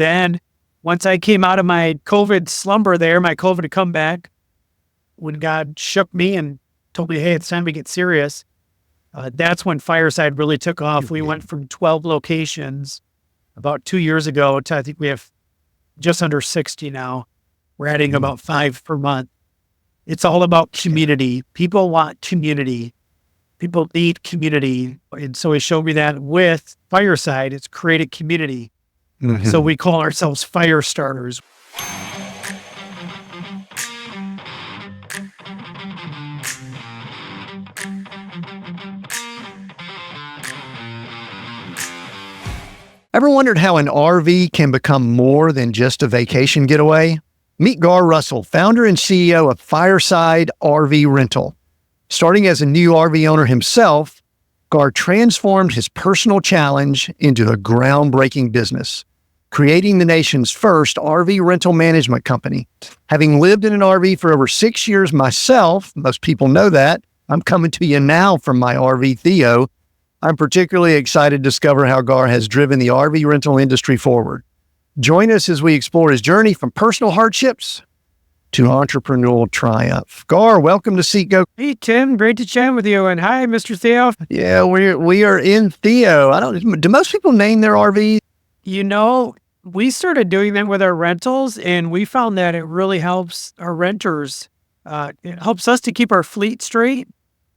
Then once I came out of my COVID slumber there, my COVID comeback, when God shook me and told me, hey, it's time to get serious, that's when Fireside really took off. We went from 12 locations about 2 years ago to, I think we have just under 60 now. We're adding about 5 per month. It's all about community. People want community. People need community. And so he showed me that with Fireside, it's create a community. So we call ourselves fire starters. Ever wondered how an RV can become more than just a vacation getaway? Meet Garr Russell, founder and CEO of Fireside RV Rental. Starting as a new RV owner himself, Garr transformed his personal challenge into a groundbreaking business, creating the nation's first RV rental management company. Having lived in an RV for over 6 years myself, most people know that, I'm coming to you now from my RV Theo. I'm particularly excited to discover how Garr has driven the RV rental industry forward. Join us as we explore his journey from personal hardships to entrepreneurial triumph. Garr, welcome to Seat Go. Hey, Tim, great to chat with you. And hi, Mr. Theo. Yeah, we are in Theo. Do most people name their RVs? You know, we started doing that with our rentals, and we found that it really helps our renters. It helps us to keep our fleet straight.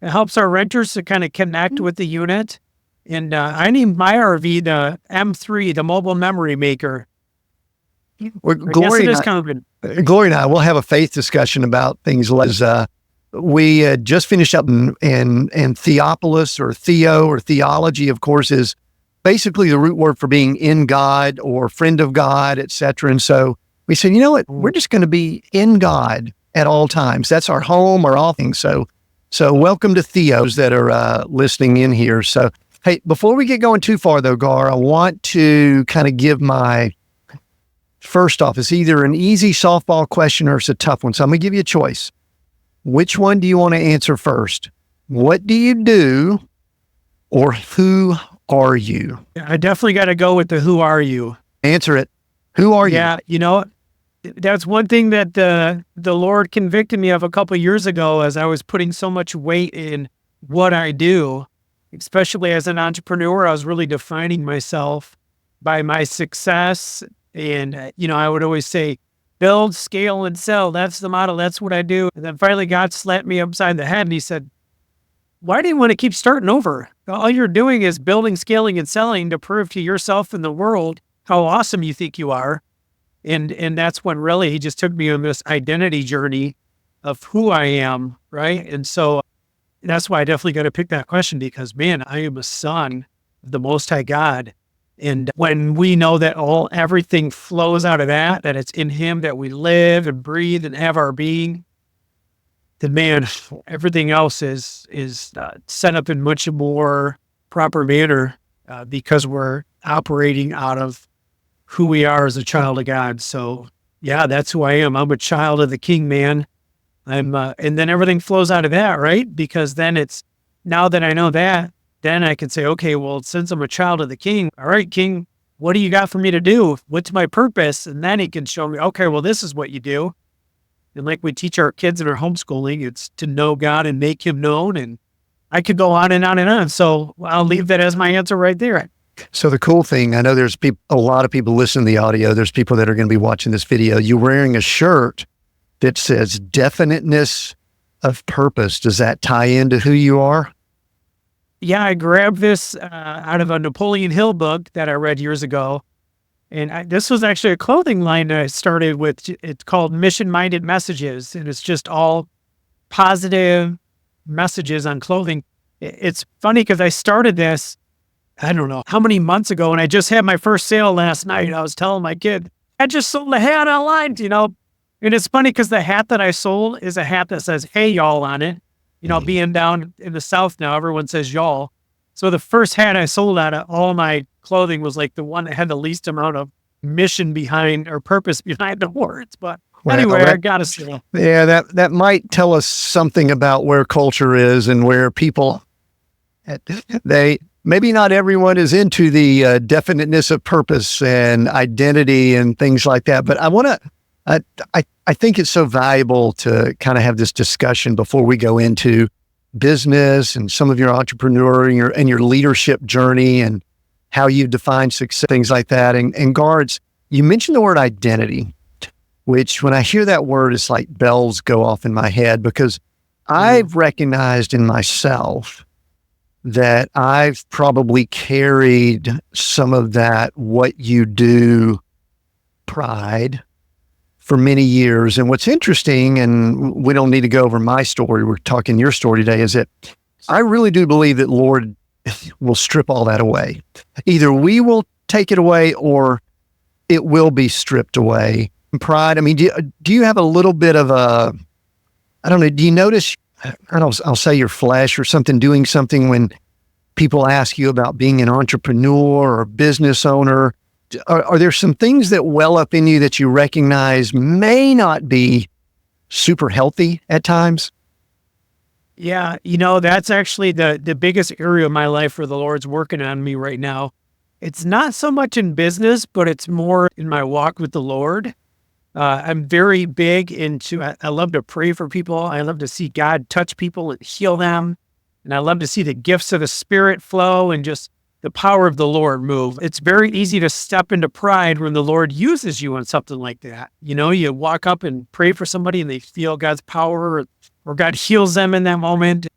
It helps our renters to kind of connect with the unit. And I named my RV the M3, the mobile memory maker. Well, Glory and I will have a faith discussion about things like we just finished up in Theopolis, or Theo, or theology, of course, is basically the root word for being in God or friend of God, etc. And so we said, you know what, we're just going to be in God at all times. That's our home, our all things. So welcome to Theos that are listening in here. So, hey, before we get going too far though, Garr, I want to kind of give first off, it's either an easy softball question or it's a tough one. So I'm going to give you a choice. Which one do you want to answer first? What do you do, or who are you? I definitely got to go with the who are you. Answer it. Who are you? Yeah, you know, that's one thing that the Lord convicted me of a couple of years ago as I was putting so much weight in what I do, especially as an entrepreneur. I was really defining myself by my success. And, you know, I would always say, build, scale, and sell. That's the model. That's what I do. And then finally God slapped me upside the head and he said, why do you want to keep starting over? All you're doing is building, scaling, and selling to prove to yourself and the world how awesome you think you are. And that's when really he just took me on this identity journey of who I am, right? And so that's why I definitely got to pick that question, because, man, I am a son of the Most High God. And when we know that everything flows out of that it's in him that we live and breathe and have our being, then, man, everything else is set up in much more proper manner because we're operating out of who we are as a child of God. So yeah, that's who I am. I'm a child of the King, man. And then everything flows out of that, right? Because then it's, now that I know that, then I can say, okay, well, since I'm a child of the King, all right, King, what do you got for me to do? What's my purpose? And then he can show me, okay, well, this is what you do. And like we teach our kids in our homeschooling, it's to know God and make him known. And I could go on and on and on. So I'll leave that as my answer right there. So the cool thing, I know there's a lot of people listening to the audio. There's people that are going to be watching this video. You're wearing a shirt that says definiteness of purpose. Does that tie into who you are? Yeah, I grabbed this out of a Napoleon Hill book that I read years ago. And this was actually a clothing line that I started with. It's called Mission Minded Messages. And it's just all positive messages on clothing. It's funny because I started this, I don't know how many months ago, and I just had my first sale last night. I was telling my kid, I just sold a hat online, you know. And it's funny because the hat that I sold is a hat that says, hey, y'all on it. You know, being down in the South now, everyone says y'all. So the first hat I sold out of all my clothing was like the one that had the least amount of mission behind or purpose behind the words. But anyway, I got to say. Yeah, that might tell us something about where culture is and where people, they maybe not everyone is into the definiteness of purpose and identity and things like that. But I think it's so valuable to kind of have this discussion before we go into business and some of your entrepreneur and your leadership journey and how you define success, things like that. And Garr, you mentioned the word identity, which when I hear that word, it's like bells go off in my head, because I've recognized in myself that I've probably carried some of that what you do pride for many years. And what's interesting, and we don't need to go over my story, we're talking your story today, is that I really do believe that Lord will strip all that away. Either we will take it away or it will be stripped away. Pride, I mean, do you have a little bit of a, I don't know, do you notice, I'll say your flesh or something, doing something when people ask you about being an entrepreneur or business owner? Are there some things that well up in you that you recognize may not be super healthy at times? Yeah, that's actually the biggest area of my life where the Lord's working on me right now. It's not so much in business, but it's more in my walk with the Lord. I'm very big into, I love to pray for people. I love to see God touch people and heal them. And I love to see the gifts of the Spirit flow and just the power of the Lord move. It's very easy to step into pride when the Lord uses you on something like that. You walk up and pray for somebody and they feel God's power, or God heals them in that moment.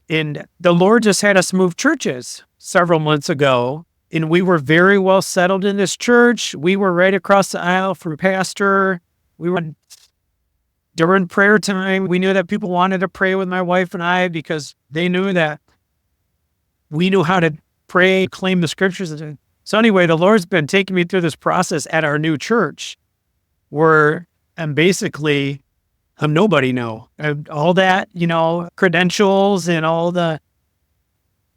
And the Lord just had us move churches several months ago. And we were very well settled in this church. We were right across the aisle from pastor. We were during prayer time. We knew that people wanted to pray with my wife and I because they knew that we knew how to pray, claim the scriptures. So anyway, the Lord's been taking me through this process at our new church where I'm nobody now. All that, credentials and all the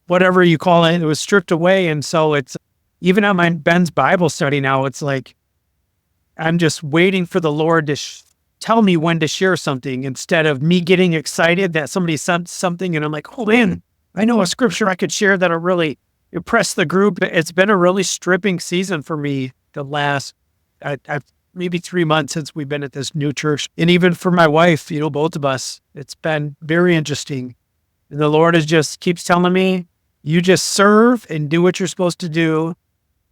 whatever you call it was stripped away. And so it's, even on my Ben's Bible study now, it's like, I'm just waiting for the Lord to tell me when to share something instead of me getting excited that somebody sent something. And I'm like, oh man, I know a scripture I could share that'll really impress the group. It's been a really stripping season for me the last, maybe 3 months since we've been at this new church. And even for my wife, both of us, it's been very interesting. And the Lord just keeps telling me, you just serve and do what you're supposed to do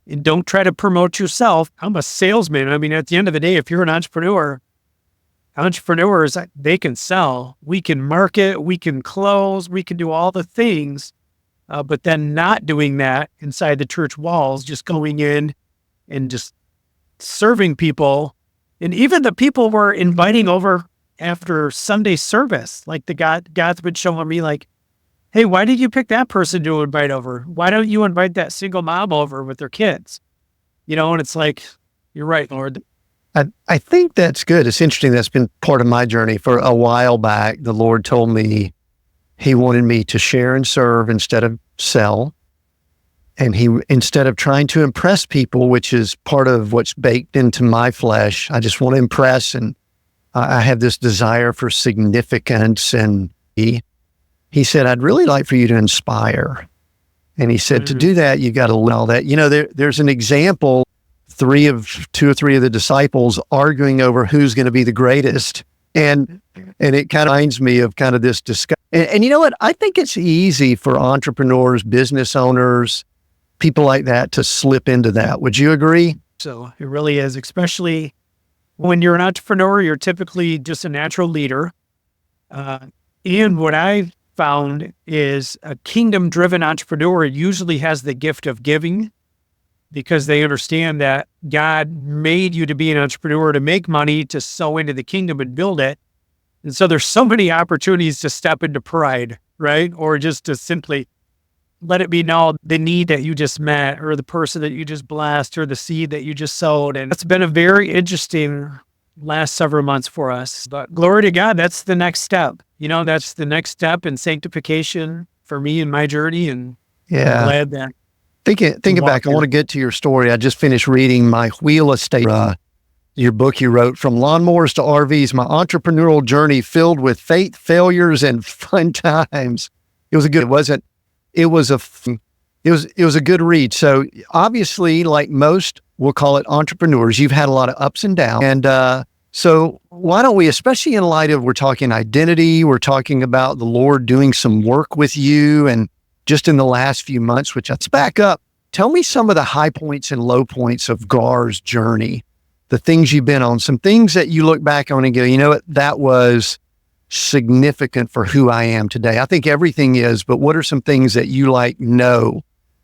and don't try to promote yourself. I'm a salesman. I mean, at the end of the day, if you're an entrepreneur, entrepreneurs, they can sell, we can market, we can close, we can do all the things, but then not doing that inside the church walls, just going in and just serving people. And even the people we're inviting over after Sunday service, like God's been showing me, like, hey, why did you pick that person to invite over? Why don't you invite that single mom over with their kids? And it's like, you're right, Lord. I think that's good. It's interesting. That's been part of my journey. For a while back, the Lord told me he wanted me to share and serve instead of sell. And instead of trying to impress people, which is part of what's baked into my flesh, I just want to impress. And I have this desire for significance. And he said, I'd really like for you to inspire. And he said, to do that, you got to learn all that. There's an example, two or three of the disciples arguing over who's going to be the greatest. And it kind of reminds me of kind of this discussion. And you know what? I think it's easy for entrepreneurs, business owners, people like that to slip into that. Would you agree? So it really is, especially when you're an entrepreneur, you're typically just a natural leader. And what I found is a kingdom-driven entrepreneur usually has the gift of giving because they understand that God made you to be an entrepreneur, to make money, to sow into the kingdom and build it. And so there's so many opportunities to step into pride, right? Or just to simply let it be known the need that you just met or the person that you just blessed or the seed that you just sowed. And it's been a very interesting last several months for us. But glory to God, that's the next step. That's the next step in sanctification for me in my journey. And I'm glad that. Thinking back, I want to get to your story. I just finished reading My Wheel of State, your book you wrote, From Lawnmowers to RVs, My Entrepreneurial Journey Filled with Faith, Failures, and Fun Times. It was a good, it wasn't, it was it was a good read. So obviously, like most, we'll call it entrepreneurs, you've had a lot of ups and downs. And so why don't we, especially in light of we're talking identity, we're talking about the Lord doing some work with you, and just in the last few months, which let's back up. Tell me some of the high points and low points of Garr's journey, the things you've been on, some things that you look back on and go, you know what, that was significant for who I am today. I think everything is, but what are some things that you know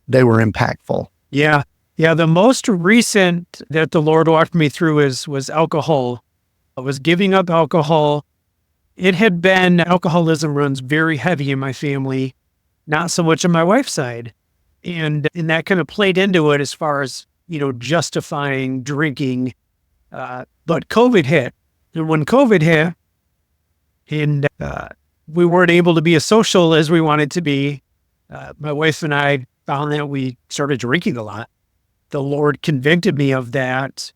they were impactful? Yeah. The most recent that the Lord walked me through was alcohol. I was giving up alcohol. It had been, alcoholism runs very heavy in my family, not so much on my wife's side. And that kind of played into it as far as, justifying drinking. But COVID hit. And when COVID hit, and we weren't able to be as social as we wanted to be, my wife and I found that we started drinking a lot. The Lord convicted me of that.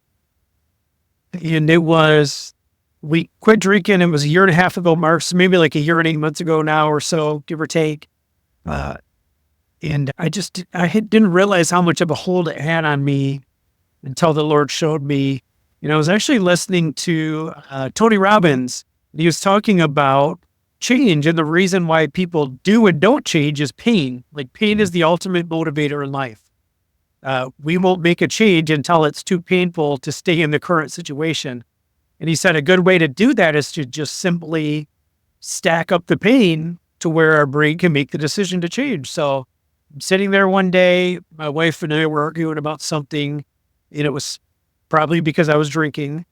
And we quit drinking. It was a year and a half ago, Mark, so maybe like a year and 8 months ago now or so, give or take. And I didn't realize how much of a hold it had on me until the Lord showed me. I was actually listening to Tony Robbins. He was talking about change, and the reason why people do and don't change is pain. Like, pain is the ultimate motivator in life. We won't make a change until it's too painful to stay in the current situation. And he said a good way to do that is to just simply stack up the pain to where our brain can make the decision to change. So I'm sitting there one day, my wife and I were arguing about something, and it was probably because I was drinking.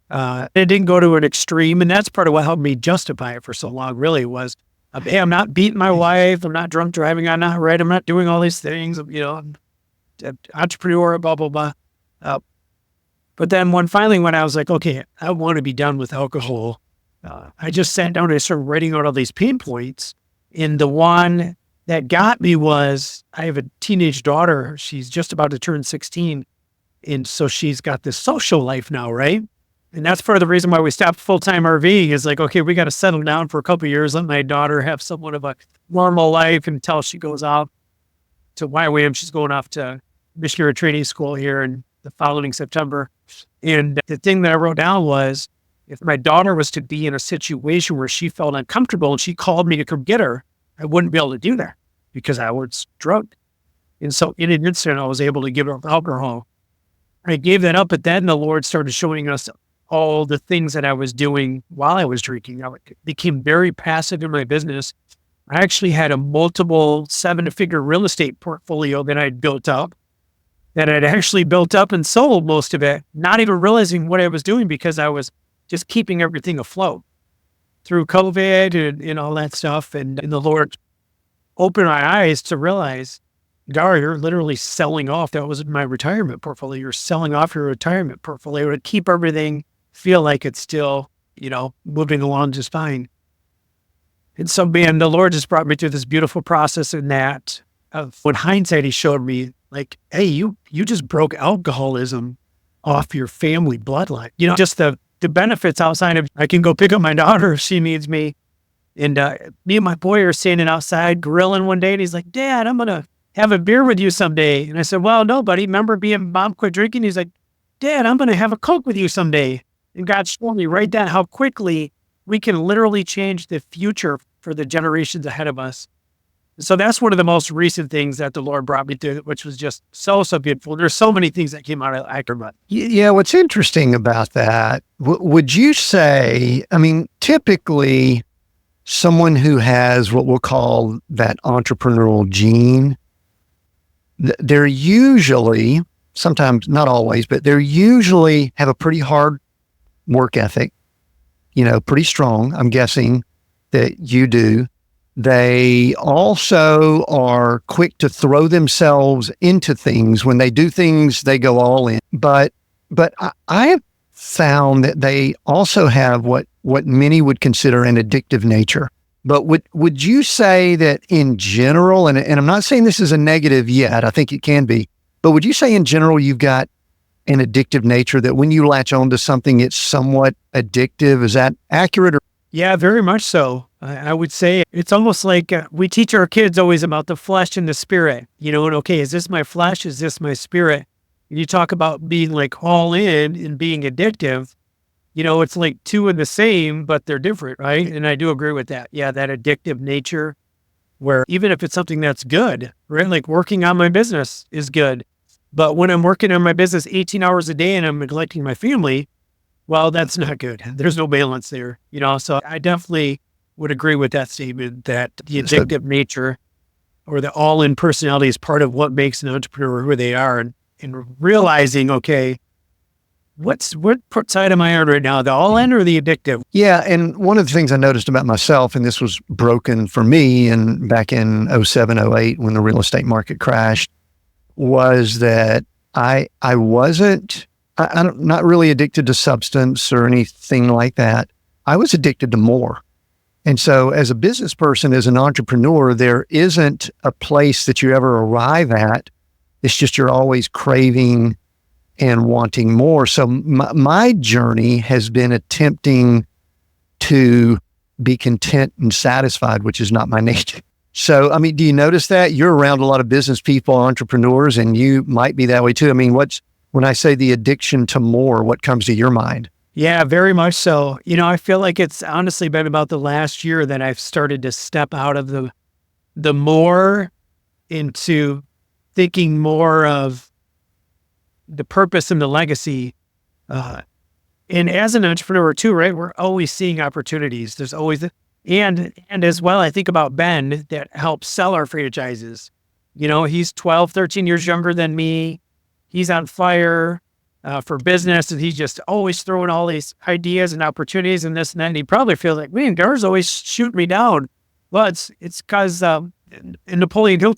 It didn't go to an extreme, and that's part of what helped me justify it for so long, really, was, hey, I'm not beating my wife, I'm not drunk driving, I'm not right, I'm not doing all these things, I'm entrepreneur, blah, blah, blah. But then when I was like, okay, I want to be done with alcohol, I just sat down and I started writing out all these pain points. And the one that got me was, I have a teenage daughter. She's just about to turn 16. And so she's got this social life now, right? And that's part of the reason why we stopped full-time RVing, is like, okay, we got to settle down for a couple of years, let my daughter have somewhat of a normal life until she goes out to YWAM. She's going off to missionary training school here in the following September. And the thing that I wrote down was, if my daughter was to be in a situation where she felt uncomfortable and she called me to come get her, I wouldn't be able to do that because I was drunk. And so in an instant, I was able to give up alcohol. I gave that up, but then the Lord started showing us all the things that I was doing while I was drinking. I became very passive in my business. I actually had a multiple 7-figure real estate portfolio that I'd built up, and sold most of it, not even realizing what I was doing because I was just keeping everything afloat through COVID and all that stuff. And the Lord opened my eyes to realize, Garr, you're literally selling off. That was my retirement portfolio. You're selling off your retirement portfolio to keep everything feel like it's still, moving along just fine. And so, man, the Lord just brought me through this beautiful process in that. With hindsight, he showed me, like, hey, you just broke alcoholism off your family bloodline. Just the benefits outside of, I can go pick up my daughter if she needs me. And me and my boy are standing outside grilling one day, and he's like, Dad, I'm going to have a beer with you someday. And I said, well, no, buddy, remember Mom quit drinking? He's like, Dad, I'm going to have a Coke with you someday. And God showed me right then how quickly we can literally change the future for the generations ahead of us. So that's one of the most recent things that the Lord brought me through, which was just so beautiful. There's so many things that came out of Ackerman. Yeah, what's interesting about that, would you say, typically someone who has what we'll call that entrepreneurial gene, they're usually, sometimes, not always, but they're usually have a pretty hard work ethic, pretty strong. I'm guessing that you do. They also are quick to throw themselves into things. When they do things, they go all in. But I have found that they also have what many would consider an addictive nature. But would you say that in general, and I'm not saying this is a negative yet, I think it can be, but would you say in general you've got an addictive nature, that when you latch onto something, it's somewhat addictive? Is that accurate? Yeah, very much so. I would say it's almost like we teach our kids always about the flesh and the spirit, and okay, is this my flesh? Is this my spirit? And you talk about being like all in and being addictive, it's like two and the same, but they're different, right? And I do agree with that. Yeah, that addictive nature where even if it's something that's good, right? Like working on my business is good. But when I'm working on my business 18 hours a day and I'm neglecting my family, well, that's not good. There's no balance there, So I definitely would agree with that statement that the addictive nature or the all-in personality is part of what makes an entrepreneur who they are, and realizing, okay, what side am I on right now, the all-in or the addictive? Yeah, and one of the things I noticed about myself, and this was broken for me, and back in 07, 08, when the real estate market crashed, was that I wasn't. I'm not really addicted to substance or anything like that. I was addicted to more. And so as a business person, as an entrepreneur, there isn't a place that you ever arrive at. It's just you're always craving and wanting more. So my journey has been attempting to be content and satisfied, which is not my nature. So, I mean, do you notice that? You're around a lot of business people, entrepreneurs, and you might be that way too. I mean, when I say the addiction to more, what comes to your mind? Yeah, very much so. I feel like it's honestly been about the last year that I've started to step out of the more into thinking more of the purpose and the legacy. And as an entrepreneur too, right? We're always seeing opportunities. There's always, and as well, I think about Ben that helps sell our franchises. He's 12, 13 years younger than me. He's on fire for business, and he's just always throwing all these ideas and opportunities and this and that. And he probably feels like, man, Garr's always shooting me down. Well, it's because Napoleon Hill,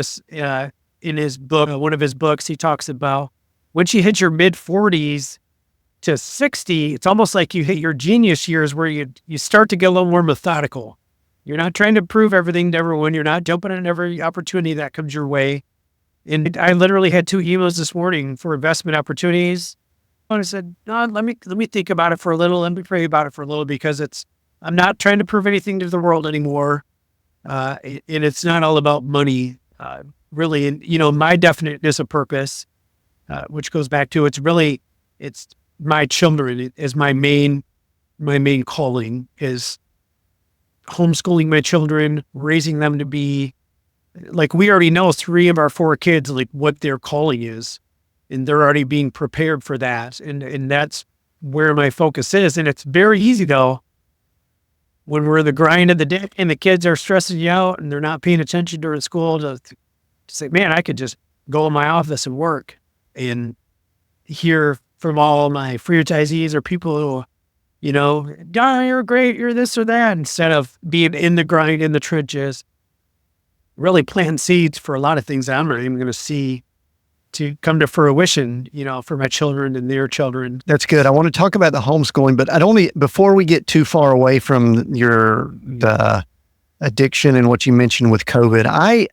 in his book, one of his books, he talks about once you hit your mid 40s to 60, it's almost like you hit your genius years where you start to get a little more methodical. You're not trying to prove everything to everyone. You're not jumping on every opportunity that comes your way. And I literally had 2 emails this morning for investment opportunities. And I said, no, let me think about it for a little. Let me pray about it for a little, because I'm not trying to prove anything to the world anymore. And it's not all about money, really. And, my definiteness of purpose, which goes back to, it's my children is my main calling, is homeschooling my children, raising them to be, like, we already know 3 of our 4 kids, like, what their calling is, and they're already being prepared for that. And that's where my focus is. And it's very easy though, when we're in the grind of the day and the kids are stressing you out and they're not paying attention during school, to say, man, I could just go in my office and work and hear from all my franchisees or people who, Don, you're great, you're this or that, instead of being in the grind, in the trenches, really plant seeds for a lot of things that I'm not even going to see to come to fruition, for my children and their children. That's good. I want to talk about the homeschooling, but before we get too far away from the addiction and what you mentioned with COVID,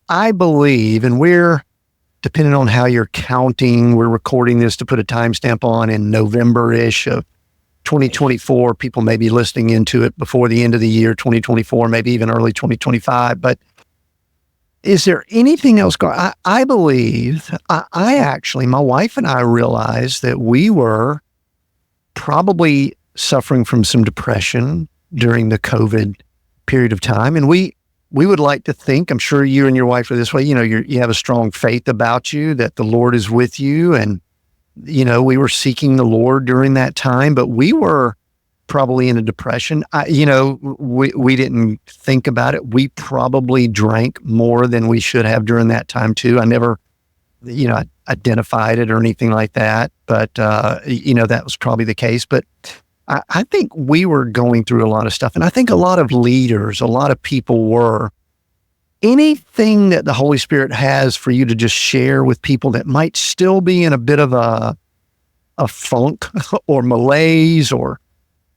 I believe, and we're, depending on how you're counting, we're recording this to put a timestamp on in November-ish of 2024. People may be listening into it before the end of the year, 2024, maybe even early 2025. But is there anything else going on? I believe, I actually, my wife and I realized that we were probably suffering from some depression during the COVID period of time. And we would like to think, I'm sure you and your wife are this way, you have a strong faith about you, that the Lord is with you. And, we were seeking the Lord during that time, but we were probably in a depression. We didn't think about it. We probably drank more than we should have during that time too. I never, identified it or anything like that, but, that was probably the case. But I think we were going through a lot of stuff. And I think a lot of leaders, a lot of people were. Anything that the Holy Spirit has for you to just share with people that might still be in a bit of a funk or malaise, or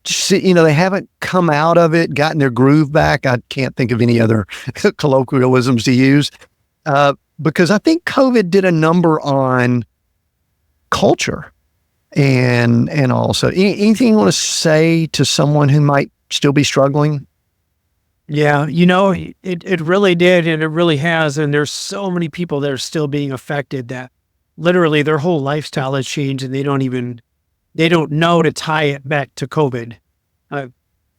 just, they haven't come out of it, gotten their groove back. I can't think of any other colloquialisms to use, because I think COVID did a number on culture. And also, anything you want to say to someone who might still be struggling? Yeah, it really did, and it really has. And there's so many people that are still being affected that literally their whole lifestyle has changed, and they don't know to tie it back to COVID. Uh,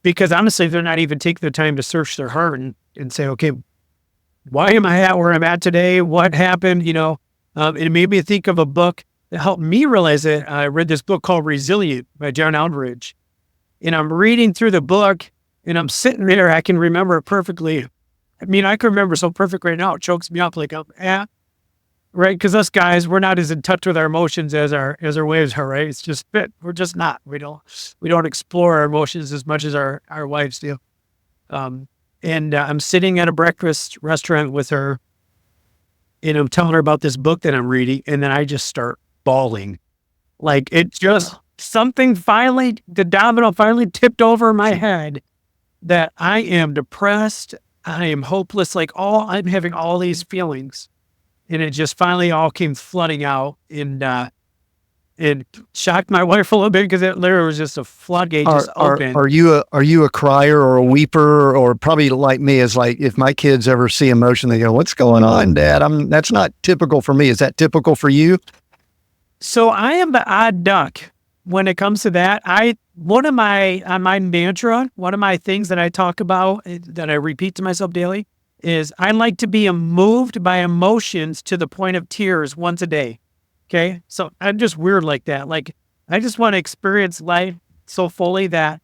because honestly, they're not even taking the time to search their heart and say, okay, why am I at where I'm at today? What happened? It made me think of a book that helped me realize it. I read this book called Resilient by John Eldredge, and I'm reading through the book and I'm sitting there. I can remember it perfectly. I mean, I can remember so perfect right now. It chokes me up like I'm at, right? Because us guys, we're not as in touch with our emotions as our wives are, right? It's just fit. We're just not. We don't explore our emotions as much as our wives do. And I'm sitting at a breakfast restaurant with her, and I'm telling her about this book that I'm reading, and then I just start bawling. Like it just the domino finally tipped over my head that I am depressed, I am hopeless, I'm having all these feelings. And it just finally all came flooding out, and it shocked my wife a little bit because it literally was just a floodgate just open. Are you a crier or a weeper, or probably like me, is like if my kids ever see emotion, they go, "What's going on, Dad?" That's not typical for me. Is that typical for you? So I am the odd duck when it comes to that. One of my mantra, one of my things that I talk about that I repeat to myself daily is I like to be moved by emotions to the point of tears once a day. Okay. So I'm just weird like that. Like I just want to experience life so fully that,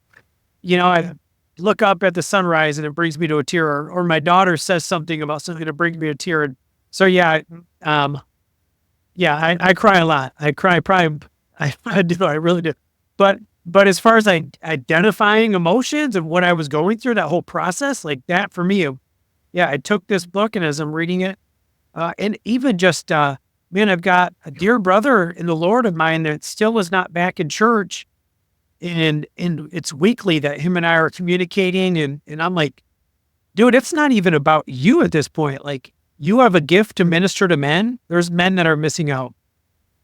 I look up at the sunrise and it brings me to a tear, or my daughter says something about something that brings me a tear. And so, yeah, I cry a lot. I cry probably, I do, I really do. But as far as identifying emotions and what I was going through, that whole process, like that for me, I took this book, and as I'm reading it, and even just, man, I've got a dear brother in the Lord of mine that still is not back in church, and it's weekly that him and I are communicating, and I'm like, dude, it's not even about you at this point. Like, you have a gift to minister to men. There's men that are missing out.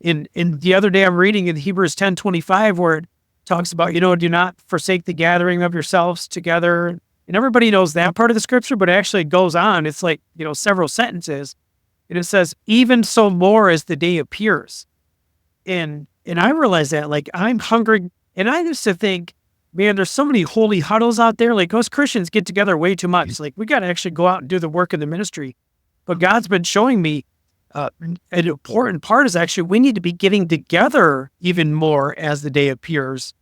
In the other day, I'm reading in Hebrews 10:25 where it talks about, do not forsake the gathering of yourselves together. And everybody knows that part of the scripture, but it actually goes on. It's like, several sentences. And it says, even so more as the day appears. And I realize that, like, I'm hungry. And I used to think, man, there's so many holy huddles out there. Like, us Christians get together way too much. Like, we got to actually go out and do the work in the ministry. But God's been showing me an important part is actually we need to be getting together even more as the day appears.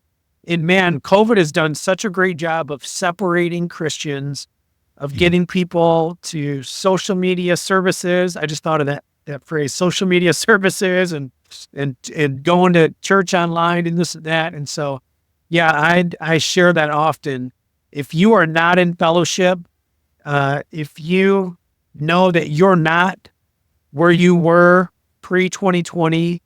And man, COVID has done such a great job of separating Christians, of getting people to social media services. I just thought of that phrase, social media services, and going to church online and this and that. And so, I share that often. If you are not in fellowship, if you know that you're not where you were pre-2020,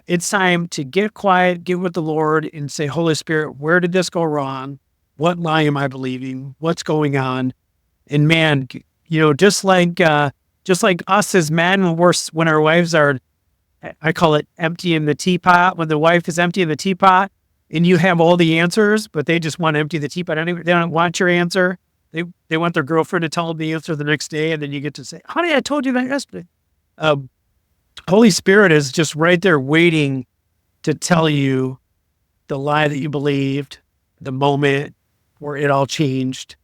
it's time to get quiet, get with the Lord, and say, Holy Spirit, where did this go wrong? What lie am I believing? What's going on? And man, just like us as men, when our wives are, I call it emptying the teapot, when the wife is emptying the teapot and you have all the answers, but they just want to empty the teapot anyway. They don't want your answer. They want their girlfriend to tell them the answer the next day. And then you get to say, honey, I told you that yesterday. Holy Spirit is just right there waiting to tell you the lie that you believed, the moment where it all changed,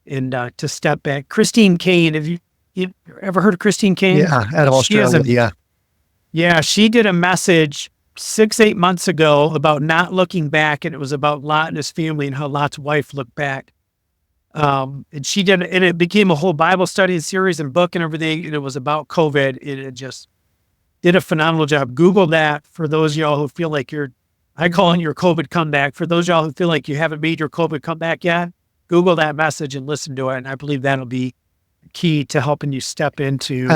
and to step back. Christine Kane, have you ever heard of Christine Kane? Yeah, out of Australia. Yeah, she did a message 6-8 months ago about not looking back, and it was about Lot and his family and how Lot's wife looked back. And she did, and it became a whole Bible study series and book and everything, and it was about COVID, and it just did a phenomenal job. Google that for those of y'all who feel like I call it your COVID comeback. For those of y'all who feel like you haven't made your COVID comeback yet, Google that message and listen to it. And I believe that'll be key to helping you step into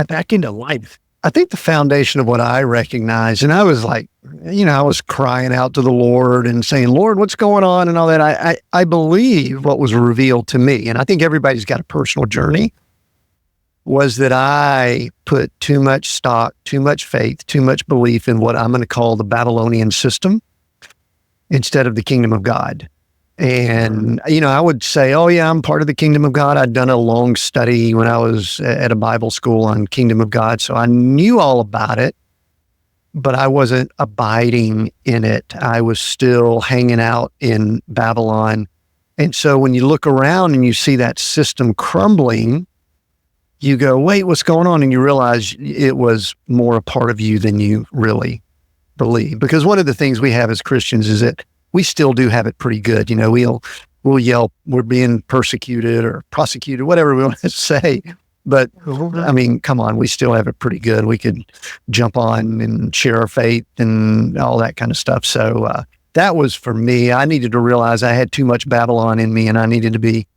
back into life. I think the foundation of what I recognize, and I was like, I was crying out to the Lord and saying, Lord, what's going on and all that. I believe what was revealed to me, and I think everybody's got a personal journey, was that I put too much stock, too much faith, too much belief in what I'm going to call the Babylonian system instead of the kingdom of God. And, I would say, oh, yeah, I'm part of the kingdom of God. I'd done a long study when I was at a Bible school on kingdom of God. So I knew all about it, but I wasn't abiding in it. I was still hanging out in Babylon. And so when you look around and you see that system crumbling, you go, wait, what's going on? And you realize it was more a part of you than you really believe. Because one of the things we have as Christians is that we still do have it pretty good. We'll yell, we're being persecuted or prosecuted, whatever we want to say. But I mean, come on, we still have it pretty good. We could jump on and share our faith and all that kind of stuff. So that was for me. I needed to realize I had too much Babylon in me, and I needed to be,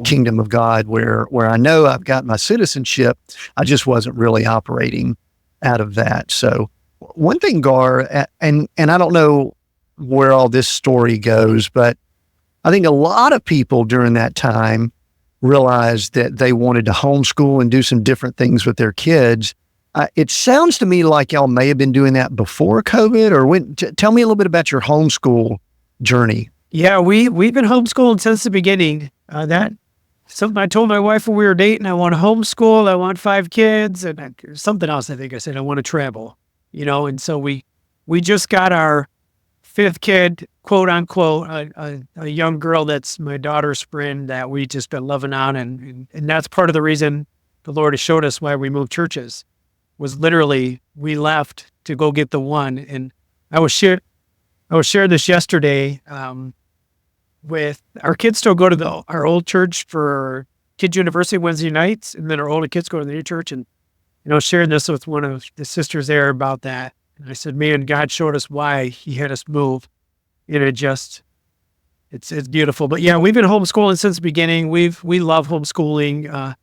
kingdom of God, where I know I've got my citizenship. I just wasn't really operating out of that. So one thing, Garr, and I don't know where all this story goes, but I think a lot of people during that time realized that they wanted to homeschool and do some different things with their kids. It sounds to me like y'all may have been doing that before COVID, or when. Tell me a little bit about your homeschool journey. Yeah, we've been homeschooling since the beginning. Something I told my wife when we were dating. I want to homeschool. I want 5 kids, and something else. I think I said I want to travel. And so we just got our 5th kid, quote unquote, a young girl that's my daughter's friend that we just been loving on, and that's part of the reason the Lord has showed us why we moved churches. Was literally we left to go get the one, and I was sharing this yesterday. With our kids still go to our old church for Kids University Wednesday nights, and then our older kids go to the new church. And sharing this with one of the sisters there about that, and I said, "Man, God showed us why He had us move." It's beautiful. But yeah, we've been homeschooling since the beginning. We love homeschooling.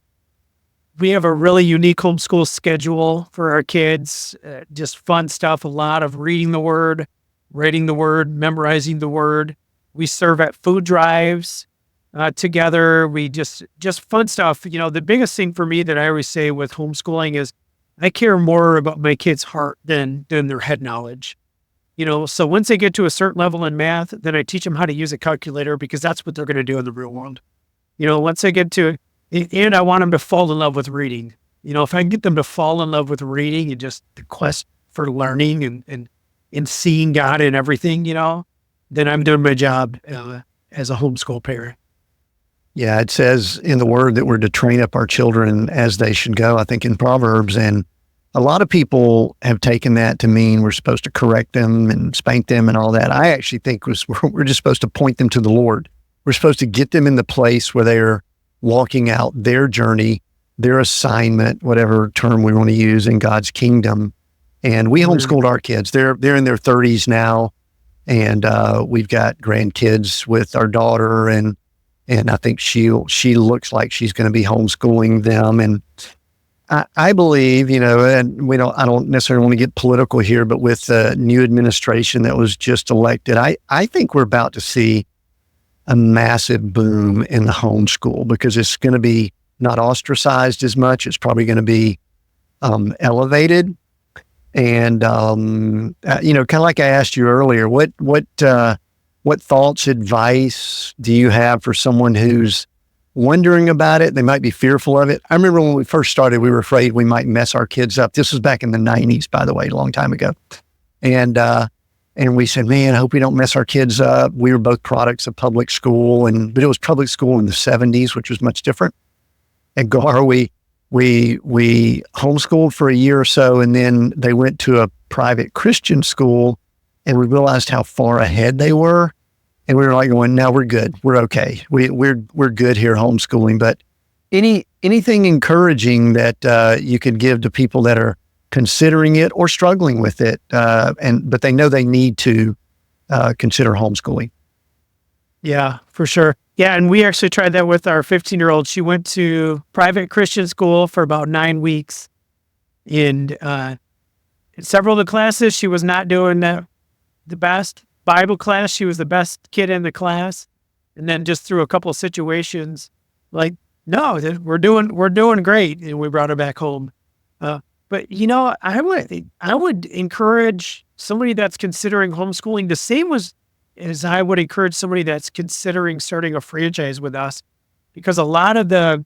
We have a really unique homeschool schedule for our kids. Just fun stuff. A lot of reading the Word, writing the Word, memorizing the Word. We serve at food drives together. We just fun stuff. The biggest thing for me that I always say with homeschooling is I care more about my kids' heart than their head knowledge. So once they get to a certain level in math, then I teach them how to use a calculator, because that's what they're going to do in the real world. Once they get to, and I want them to fall in love with reading. If I can get them to fall in love with reading and just the quest for learning and seeing God in everything, then I'm doing my job as a homeschool parent. Yeah, it says in the Word that we're to train up our children as they should go, I think in Proverbs. And a lot of people have taken that to mean we're supposed to correct them and spank them and all that. I actually think we're just supposed to point them to the Lord. We're supposed to get them in the place where they're walking out their journey, their assignment, whatever term we want to use, in God's kingdom. And we homeschooled our kids. They're in their 30s now. And we've got grandkids with our daughter, and I think she looks like she's going to be homeschooling them. And I believe, and I don't necessarily want to get political here, but with the new administration that was just elected, I think we're about to see a massive boom in the homeschool, because it's going to be not ostracized as much. It's probably going to be elevated. And, kind of like I asked you earlier, what thoughts, advice do you have for someone who's wondering about it? They might be fearful of it. I remember when we first started, we were afraid we might mess our kids up. This was back in the 90s, by the way, a long time ago. And we said, man, I hope we don't mess our kids up. We were both products of public school, but it was public school in the 70s, which was much different. At Garr, we homeschooled for a year or so, and then they went to a private Christian school, and we realized how far ahead they were. And we were like going, no, we're good. We're okay. We're good here homeschooling. But anything encouraging that you could give to people that are considering it or struggling with it, but they know they need to consider homeschooling? Yeah, for sure. Yeah, and we actually tried that with our 15-year-old. She went to private Christian school for about 9 weeks. And in several of the classes, she was not doing the best. Bible class, she was the best kid in the class. And then just through a couple of situations, like, no, we're doing great. And we brought her back home. But I would encourage somebody that's considering homeschooling. The same was is I would encourage somebody that's considering starting a franchise with us, because a lot of the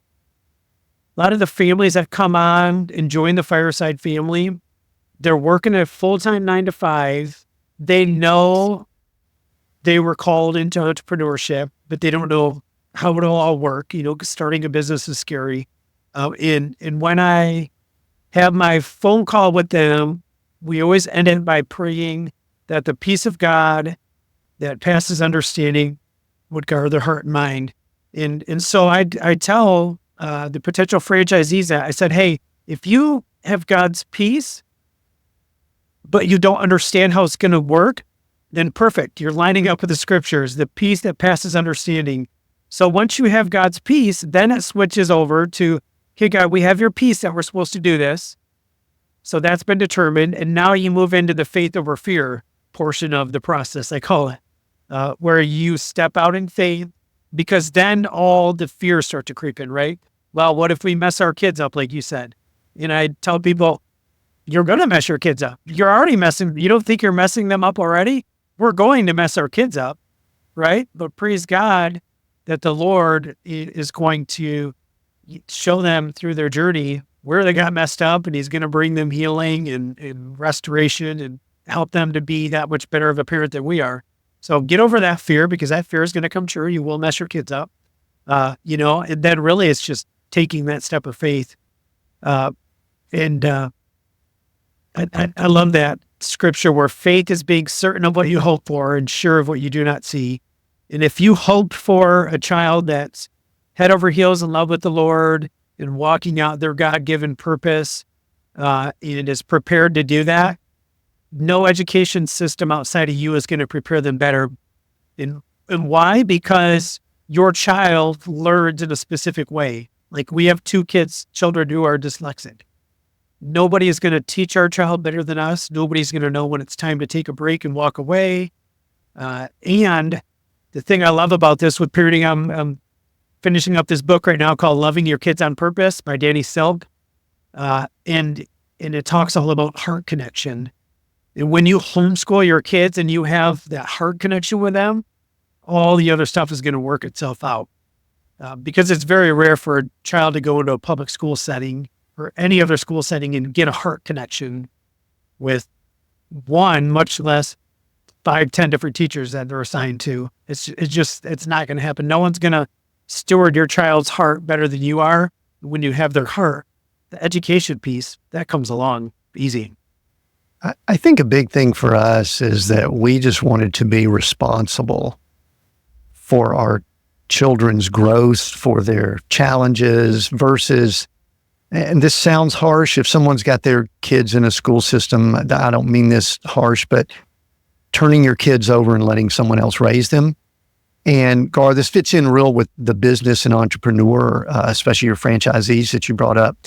families that come on and join the Fireside family, they're working a full-time 9 to 5. They know they were called into entrepreneurship, but they don't know how it'll all work. Starting a business is scary. And when I have my phone call with them, we always end it by praying that the peace of God that passes understanding would guard their heart and mind. And so I tell the potential franchisees that I said, hey, if you have God's peace, but you don't understand how it's going to work, then perfect. You're lining up with the scriptures, the peace that passes understanding. So once you have God's peace, then it switches over to, okay, God, we have your peace that we're supposed to do this. So that's been determined. And now you move into the faith over fear portion of the process, I call it, where you step out in faith, because then all the fears start to creep in, right? Well, what if we mess our kids up, like you said? And I tell people, you're going to mess your kids up. You're already messing. You don't think you're messing them up already? We're going to mess our kids up, right? But praise God that the Lord is going to show them through their journey where they got messed up, and he's going to bring them healing and restoration and help them to be that much better of a parent than we are. So get over that fear, because that fear is going to come true. You will mess your kids up, and then really it's just taking that step of faith. I love that scripture where faith is being certain of what you hope for and sure of what you do not see. And if you hope for a child that's head over heels in love with the Lord and walking out their God-given purpose, and is prepared to do that, no education system outside of you is going to prepare them better. And why? Because your child learns in a specific way. Like, we have 2 children who are dyslexic. Nobody is going to teach our child better than us. Nobody's going to know when it's time to take a break and walk away. And the thing I love about this with parenting, I'm finishing up this book right now called Loving Your Kids on Purpose by Danny Silk. And it talks all about heart connection. And when you homeschool your kids and you have that heart connection with them, all the other stuff is going to work itself out. Because it's very rare for a child to go into a public school setting or any other school setting and get a heart connection with one, much less 5, 10 different teachers that they're assigned to. It's not going to happen. No one's going to steward your child's heart better than you are when you have their heart. The education piece, that comes along easy. I think a big thing for us is that we just wanted to be responsible for our children's growth, for their challenges versus, and this sounds harsh, if someone's got their kids in a school system, I don't mean this harsh, but turning your kids over and letting someone else raise them. And Garr, this fits in real with the business and entrepreneur, especially your franchisees that you brought up.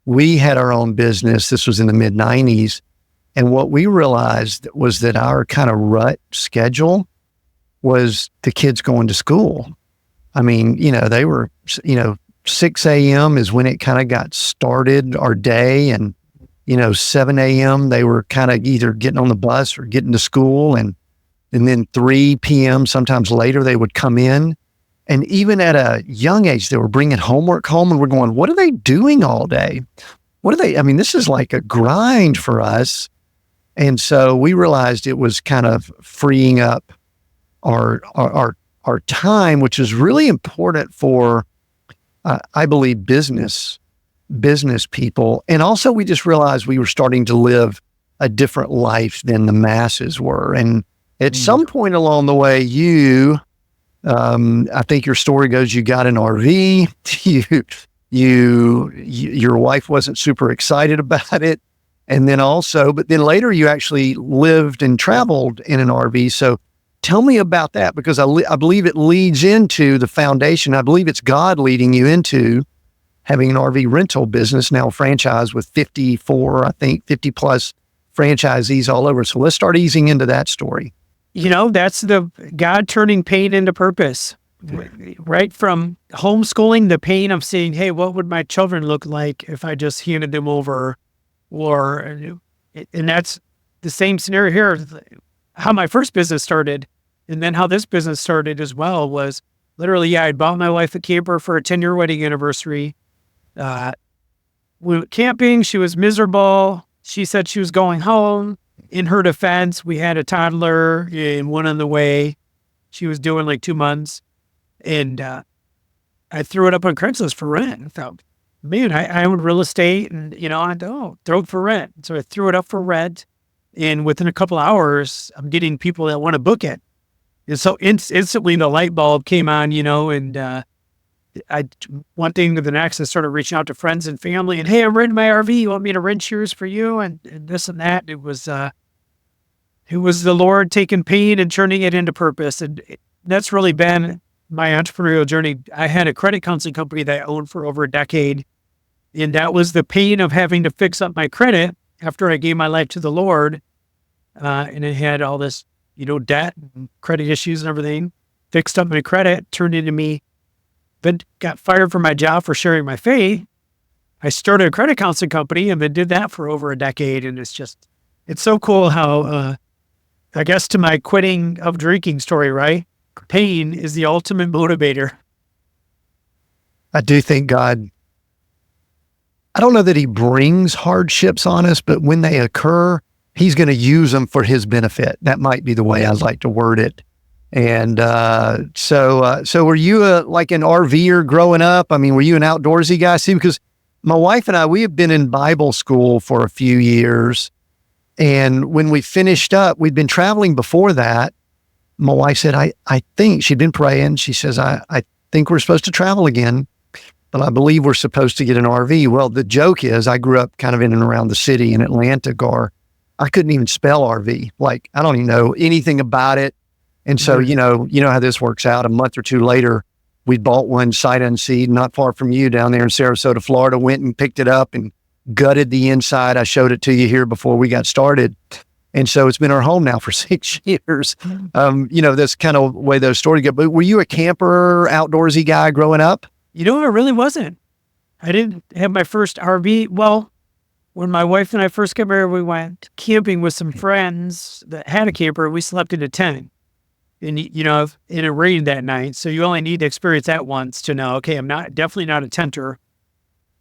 We had our own business. This was in the mid-90s. And what we realized was that our kind of rut schedule was the kids going to school. I mean, they were, 6 a.m. is when it kind of got started, our day. And, 7 a.m., they were kind of either getting on the bus or getting to school. And then 3 p.m., sometimes later, they would come in. And even at a young age, they were bringing homework home, and we're going, what are they doing all day? This is like a grind for us. And so we realized it was kind of freeing up our time, which is really important for, I believe, business people. And also we just realized we were starting to live a different life than the masses were. And at some point along the way, I think your story goes, you got an RV, your wife wasn't super excited about it. And then but then later you actually lived and traveled in an RV. So tell me about that, because I believe it leads into the foundation. I believe it's God leading you into having an RV rental business, now franchise with 50 plus franchisees all over. So let's start easing into that story. That's the God turning pain into purpose, right? From homeschooling, the pain of seeing, hey, what would my children look like if I just handed them over? And that's the same scenario here. How my first business started, And then how this business started as well was literally, yeah, I bought my wife a camper for a 10-year wedding anniversary. We went camping. She was miserable. She said she was going home. In her defense, we had a toddler and one on the way. She was doing like 2 months. And I threw it up on Craigslist for rent. I thought, man, I own real estate and, I don't throw it for rent. So I threw it up for rent. And within a couple hours, I'm getting people that want to book it. And so instantly the light bulb came on, and one thing to the next, I started reaching out to friends and family and, hey, I'm renting my RV. You want me to rent yours for you? And this and that. It was the Lord taking pain and turning it into purpose. And that's really been my entrepreneurial journey. I had a credit counseling company that I owned for over a decade. And that was the pain of having to fix up my credit after I gave my life to the Lord. And I had all this, debt and credit issues and everything. Fixed up my credit, turned into me. Then got fired from my job for sharing my faith. I started a credit counseling company and then did that for over a decade. And it's so cool how, I guess to my quitting of drinking story, right? Pain is the ultimate motivator. I do think God, I don't know that he brings hardships on us, but when they occur, he's going to use them for his benefit. That might be the way I'd like to word it. And so were you like an RVer growing up? I mean, were you an outdoorsy guy? See, because my wife and I, we have been in Bible school for a few years. And when we finished up, we'd been traveling before that. My wife said, I think she'd been praying. She says, I think we're supposed to travel again, but I believe we're supposed to get an RV. Well, the joke is I grew up kind of in and around the city in Atlanta, Garr. I couldn't even spell RV. Like, I don't even know anything about it. And so, you know how this works out. A month or two later, we bought one sight unseen, not far from you down there in Sarasota, Florida, went and picked it up and gutted the inside. I showed it to you here before we got started. And so it's been our home now for 6 years. That's kind of the way those stories go. But were you a camper, outdoorsy guy growing up? I really wasn't. I didn't have my first RV. Well, when my wife and I first got married, we went camping with some friends that had a camper. We slept in a tent. And, and it rained that night. So you only need to experience that once to know, okay, I'm definitely not a tenter.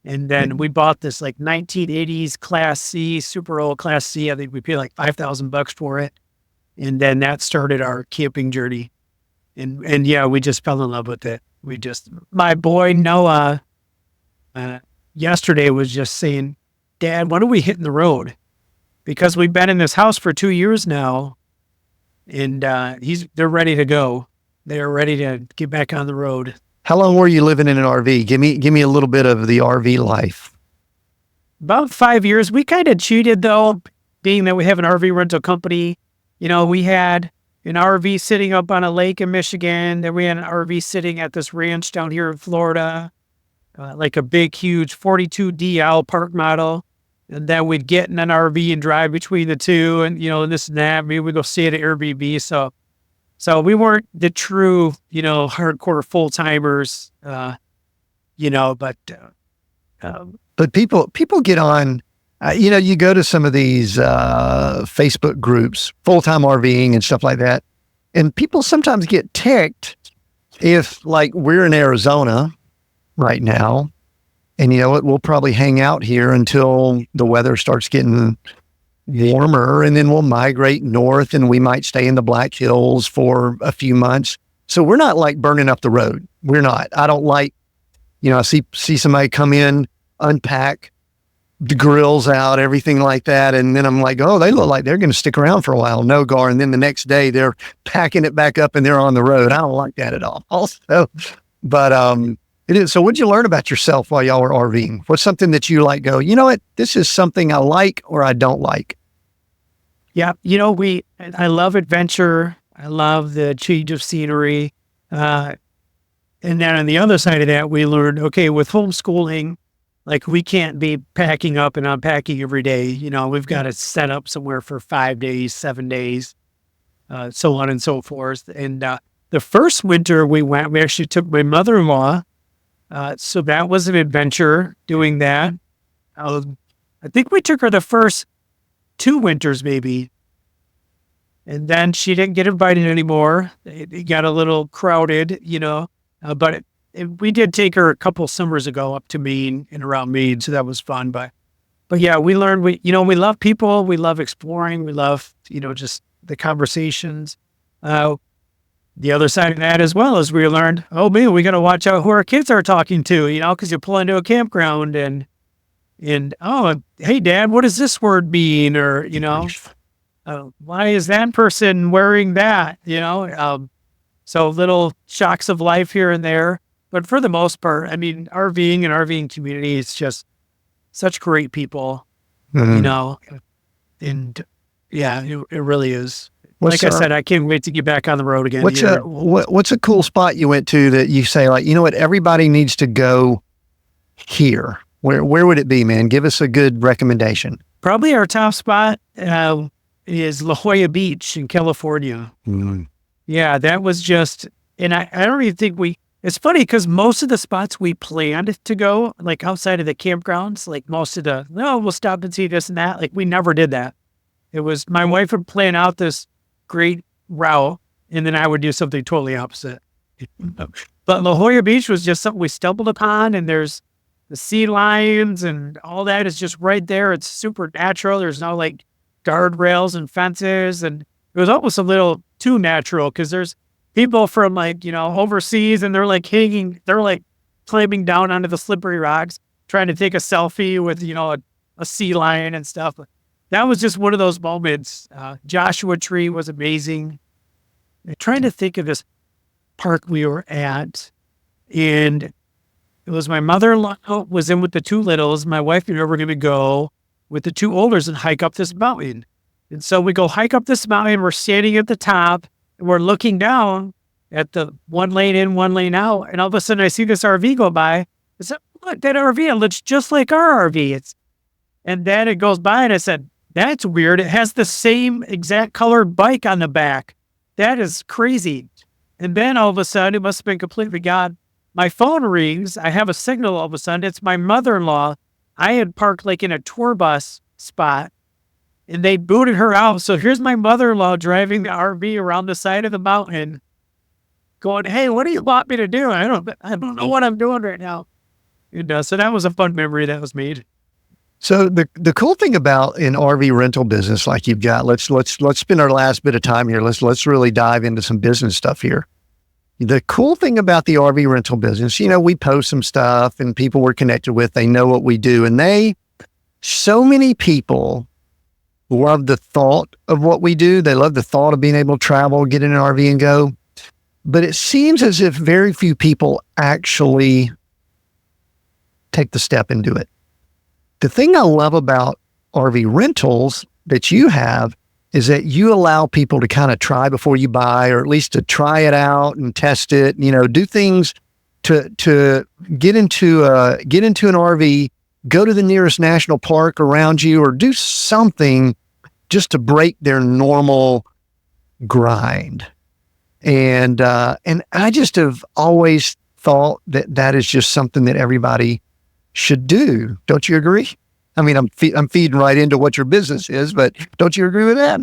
And then we bought this like 1980s Class C, super old Class C. I think we paid like $5,000 for it. And then that started our camping journey. And yeah, we just fell in love with it. My boy Noah, yesterday was just saying, Dad, when are we hitting the road? Because we've been in this house for 2 years now. And they're ready to go. They're ready to get back on the road. How long were you living in an RV? Give me a little bit of the RV life. About 5 years. We kind of cheated though, being that we have an RV rental company. We had an RV sitting up on a lake in Michigan. Then we had an RV sitting at this ranch down here in Florida, like a big, huge 42 DL park model. And then we'd get in an RV and drive between the two and, this and that. Maybe we'd go stay at an Airbnb. So we weren't the true, hardcore full timers, but people get on, you go to some of these Facebook groups, full-time RVing and stuff like that. And people sometimes get ticked if like we're in Arizona right now. And you know what? We'll probably hang out here until the weather starts getting warmer, and then we'll migrate north, and we might stay in the Black Hills for a few months. So we're not like burning up the road. We're not. I don't like, I see somebody come in, unpack the grills out, everything like that, and then I'm like, oh, they look like they're going to stick around for a while. No, Garr. And then the next day they're packing it back up and they're on the road. I don't like that at all. Also, but it is. So what'd you learn about yourself while y'all were RVing? What's something that you like go, you know what, this is something I like or I don't like? Yeah. I love adventure. I love the change of scenery. And then on the other side of that, we learned, okay, with homeschooling, like we can't be packing up and unpacking every day. We've got to set up somewhere for 5 days, 7 days, so on and so forth. And the first winter we actually took my mother-in-law. So that was an adventure doing that. I think we took her the first 2 winters, maybe. And then she didn't get invited anymore. It got a little crowded, but we did take her a couple summers ago up to Maine and around Maine. So that was fun. But yeah, we learned, we love people. We love exploring. We love, just the conversations. The other side of that as well is we learned, oh man, we got to watch out who our kids are talking to, because you pull into a campground and, oh, hey dad, what does this word mean? Or, why is that person wearing that? So little shocks of life here and there. But for the most part, I mean, RVing community is just such great people, and yeah, it really is. Like I said, I can't wait to get back on the road again. What's a cool spot you went to that you say, like, you know what, everybody needs to go here? Where would it be, man? Give us a good recommendation. Probably our top spot is La Jolla Beach in California. Mm. Yeah, that was just, and I don't even think it's funny because most of the spots we planned to go, like outside of the campgrounds, like most of we'll stop and see this and that. Like we never did that. It was my wife would plan out this great route and then I would do something totally opposite. But La Jolla Beach was just something we stumbled upon, and there's the sea lions and all that is just right there. It's super natural. There's no like guardrails and fences, and it was almost a little too natural because there's people from like, overseas, and they're like climbing down onto the slippery rocks, trying to take a selfie with, a sea lion and stuff. That was just one of those moments. Joshua Tree was amazing. I'm trying to think of this park we were at, and it was my mother-in-law was in with the two littles. My wife and I were going to go with the two olders and hike up this mountain. And so we go hike up this mountain. We're standing at the top, and we're looking down at the one lane in, one lane out. And all of a sudden I see this RV go by. I said, look, that RV, it looks just like our RV. And then it goes by, and I said, that's weird. It has the same exact colored bike on the back. That is crazy. And then all of a sudden, it must have been completely gone. My phone rings. I have a signal all of a sudden. It's my mother-in-law. I had parked like in a tour bus spot, and they booted her out. So here's my mother-in-law driving the RV around the side of the mountain going, hey, what do you want me to do? I don't know what I'm doing right now. So that was a fun memory that was made. So the cool thing about an RV rental business like you've got, let's spend our last bit of time here. Let's really dive into some business stuff here. The cool thing about the RV rental business, we post some stuff and people we're connected with, they know what we do. And so many people love the thought of what we do. They love the thought of being able to travel, get in an RV and go. But it seems as if very few people actually take the step and do it. The thing I love about RV rentals that you have is that you allow people to kind of try before you buy, or at least to try it out and test it, do things to get into an RV, go to the nearest national park around you, or do something just to break their normal grind. And I just have always thought that is just something that everybody should do. Don't you agree? I mean, I'm feeding right into what your business is, but don't you agree with that?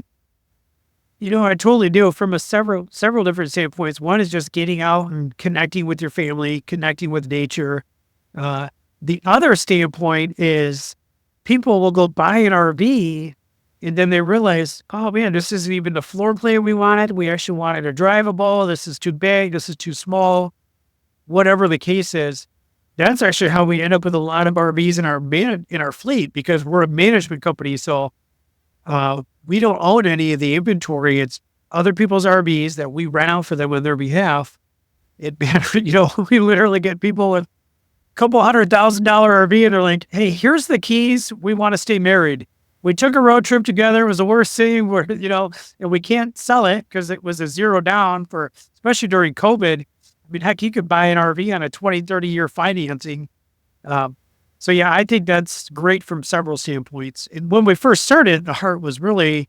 I totally do, from several different standpoints. One is just getting out and connecting with your family, connecting with nature. The other standpoint is people will go buy an RV and then they realize, oh man, this isn't even the floor plan we wanted. We actually wanted a drivable. This is too big. This is too small. Whatever the case is. That's actually how we end up with a lot of RVs in our fleet, because we're a management company. So we don't own any of the inventory. It's other people's RVs that we rent out for them on their behalf. We literally get people with a couple $100,000 RV, and they're like, hey, here's the keys. We want to stay married. We took a road trip together. It was the worst thing and we can't sell it because it was a zero down especially during COVID. I mean, heck, you could buy an RV on a 20, 30-year financing. So yeah, I think that's great from several standpoints. And when we first started, the heart was really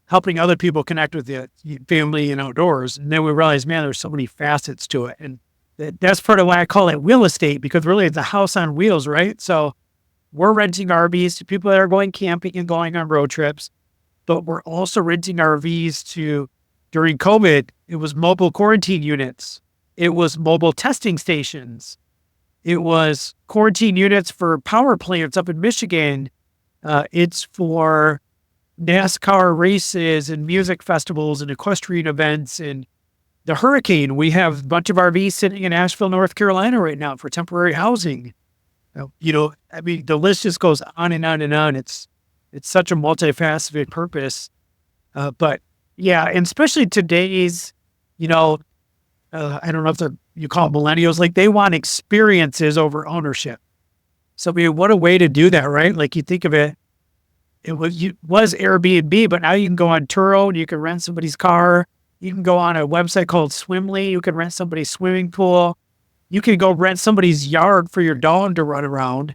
helping other people connect with the family and outdoors. And then we realized, man, there's so many facets to it. And that's part of why I call it real estate, because really it's a house on wheels, right? So we're renting RVs to people that are going camping and going on road trips. but we're also renting RVs during COVID, it was mobile quarantine units. It was mobile testing stations. It was quarantine units for power plants up in Michigan. It's for NASCAR races and music festivals and equestrian events and the hurricane. We have a bunch of RVs sitting in Asheville, North Carolina right now for temporary housing. The list just goes on and on and on. It's such a multifaceted purpose. But yeah, and especially today's, I don't know if you call it millennials, like they want experiences over ownership. So what a way to do that, right? Like you think of it, it was Airbnb, but now you can go on Turo and you can rent somebody's car. You can go on a website called Swimly. You can rent somebody's swimming pool. You can go rent somebody's yard for your dog to run around.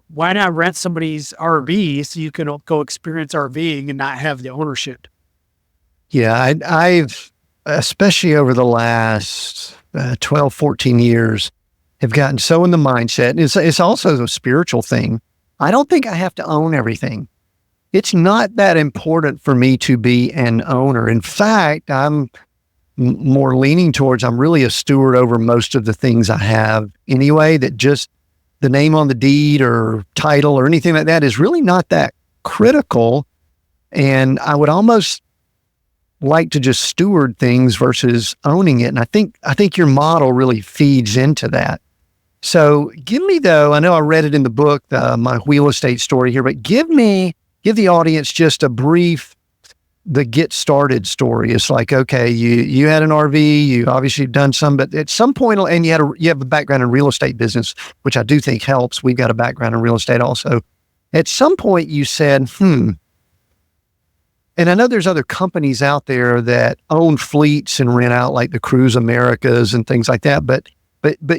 Why not rent somebody's RV so you can go experience RVing and not have the ownership? Yeah, I've, especially over the last 12, 14 years, have gotten so in the mindset. It's also a spiritual thing. I don't think I have to own everything. It's not that important for me to be an owner. In fact, I'm more leaning towards I'm really a steward over most of the things I have anyway, that just the name on the deed or title or anything like that is really not that critical. And I would almost like to just steward things versus owning it. And I think your model really feeds into that. So give me though, I know I read it in the book, my real estate story here, but give the audience just a brief, the get started story. It's like, okay, you had an RV, you obviously done some, but at some point, and you have a background in real estate business, which I do think helps. We've got a background in real estate also. At some point you said, and I know there's other companies out there that own fleets and rent out like the Cruise Americas and things like that, but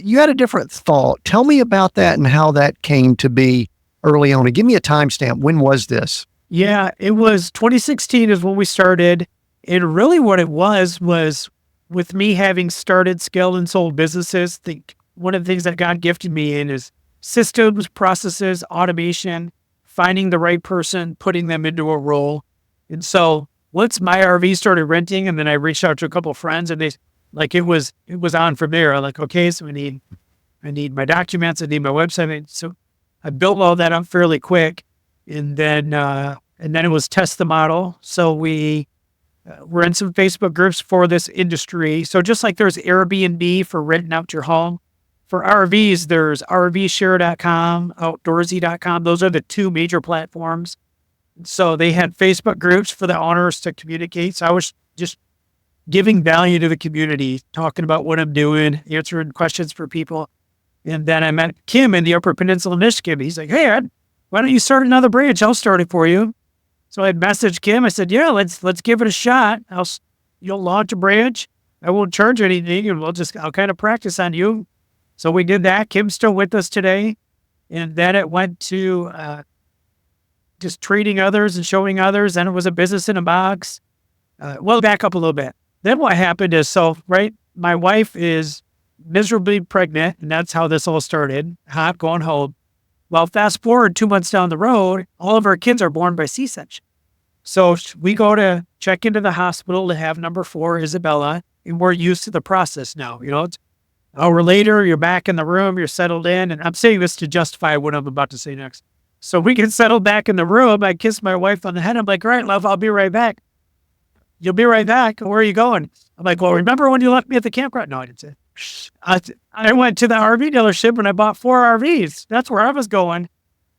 you had a different thought. Tell me about that and how that came to be early on. And give me a timestamp. When was this? Yeah, it was 2016 is when we started. And really what it was with me having started, scaled, and sold businesses, one of the things that God gifted me in is systems, processes, automation, finding the right person, putting them into a role. And so once my RV started renting, and then I reached out to a couple of friends, and it was on from there. I'm like, okay, so I need my documents, I need my website. So I built all that up fairly quick. And then it was test the model. So we were in some Facebook groups for this industry. So just like there's Airbnb for renting out your home, for RVs, there's RVshare.com, outdoorsy.com. Those are the two major platforms. So they had Facebook groups for the owners to communicate. So I was just giving value to the community, talking about what I'm doing, answering questions for people. And then I met Kim in the Upper Peninsula, Michigan. He's like, hey, Ed, why don't you start another branch? I'll start it for you. So I messaged Kim. I said, yeah, let's give it a shot. You'll launch a branch. I won't charge anything, and I'll kind of practice on you. So we did that. Kim's still with us today. And then it went to just treating others and showing others. Then it was a business in a box. Back up a little bit. Then what happened is, my wife is miserably pregnant, and that's how this all started. Hot, going home. Well, fast forward 2 months down the road, all of our kids are born by C-section. So we go to check into the hospital to have number 4, Isabella, and we're used to the process now. It's an hour later, you're back in the room, you're settled in, and I'm saying this to justify what I'm about to say next. So we get settled back in the room. I kiss my wife on the head. I'm like, all right, love, I'll be right back. You'll be right back. Where are you going? I'm like, well, remember when you left me at the campground? No, I didn't say. I went to the RV dealership and I bought 4 RVs. That's where I was going.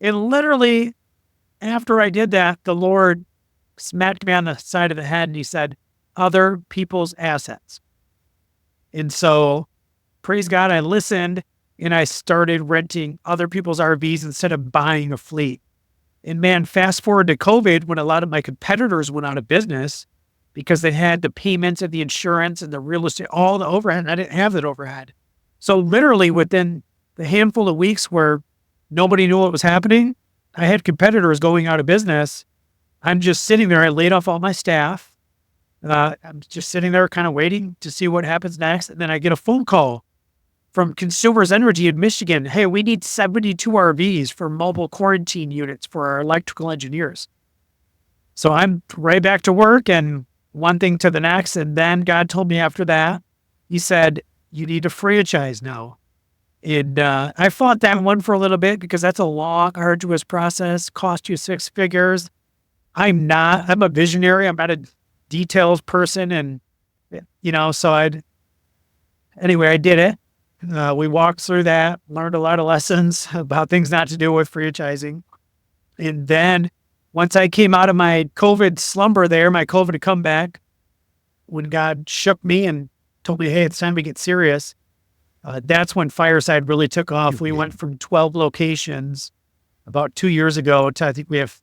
And literally, after I did that, the Lord smacked me on the side of the head and he said, other people's assets. And so, praise God, I listened and I started renting other people's RVs instead of buying a fleet. And man, fast forward to COVID, when a lot of my competitors went out of business because they had the payments and the insurance and the real estate, all the overhead, and I didn't have that overhead. So literally within the handful of weeks where nobody knew what was happening, I had competitors going out of business. I'm just sitting there. I laid off all my staff. I'm just sitting there kind of waiting to see what happens next. And then I get a phone call from Consumers Energy in Michigan. Hey, we need 72 RVs for mobile quarantine units for our electrical engineers. So I'm right back to work and one thing to the next. And then God told me after that, he said, you need to franchise now. And I fought that one for a little bit because that's a long, arduous process, cost you six figures. I'm a visionary. I'm not a details person. And, anyway, I did it. We walked through that, learned a lot of lessons about things not to do with franchising. And then once I came out of my COVID slumber there, my COVID comeback, when God shook me and told me, hey, it's time to get serious, that's when Fireside really took off. We went from 12 locations about 2 years ago to, I think we have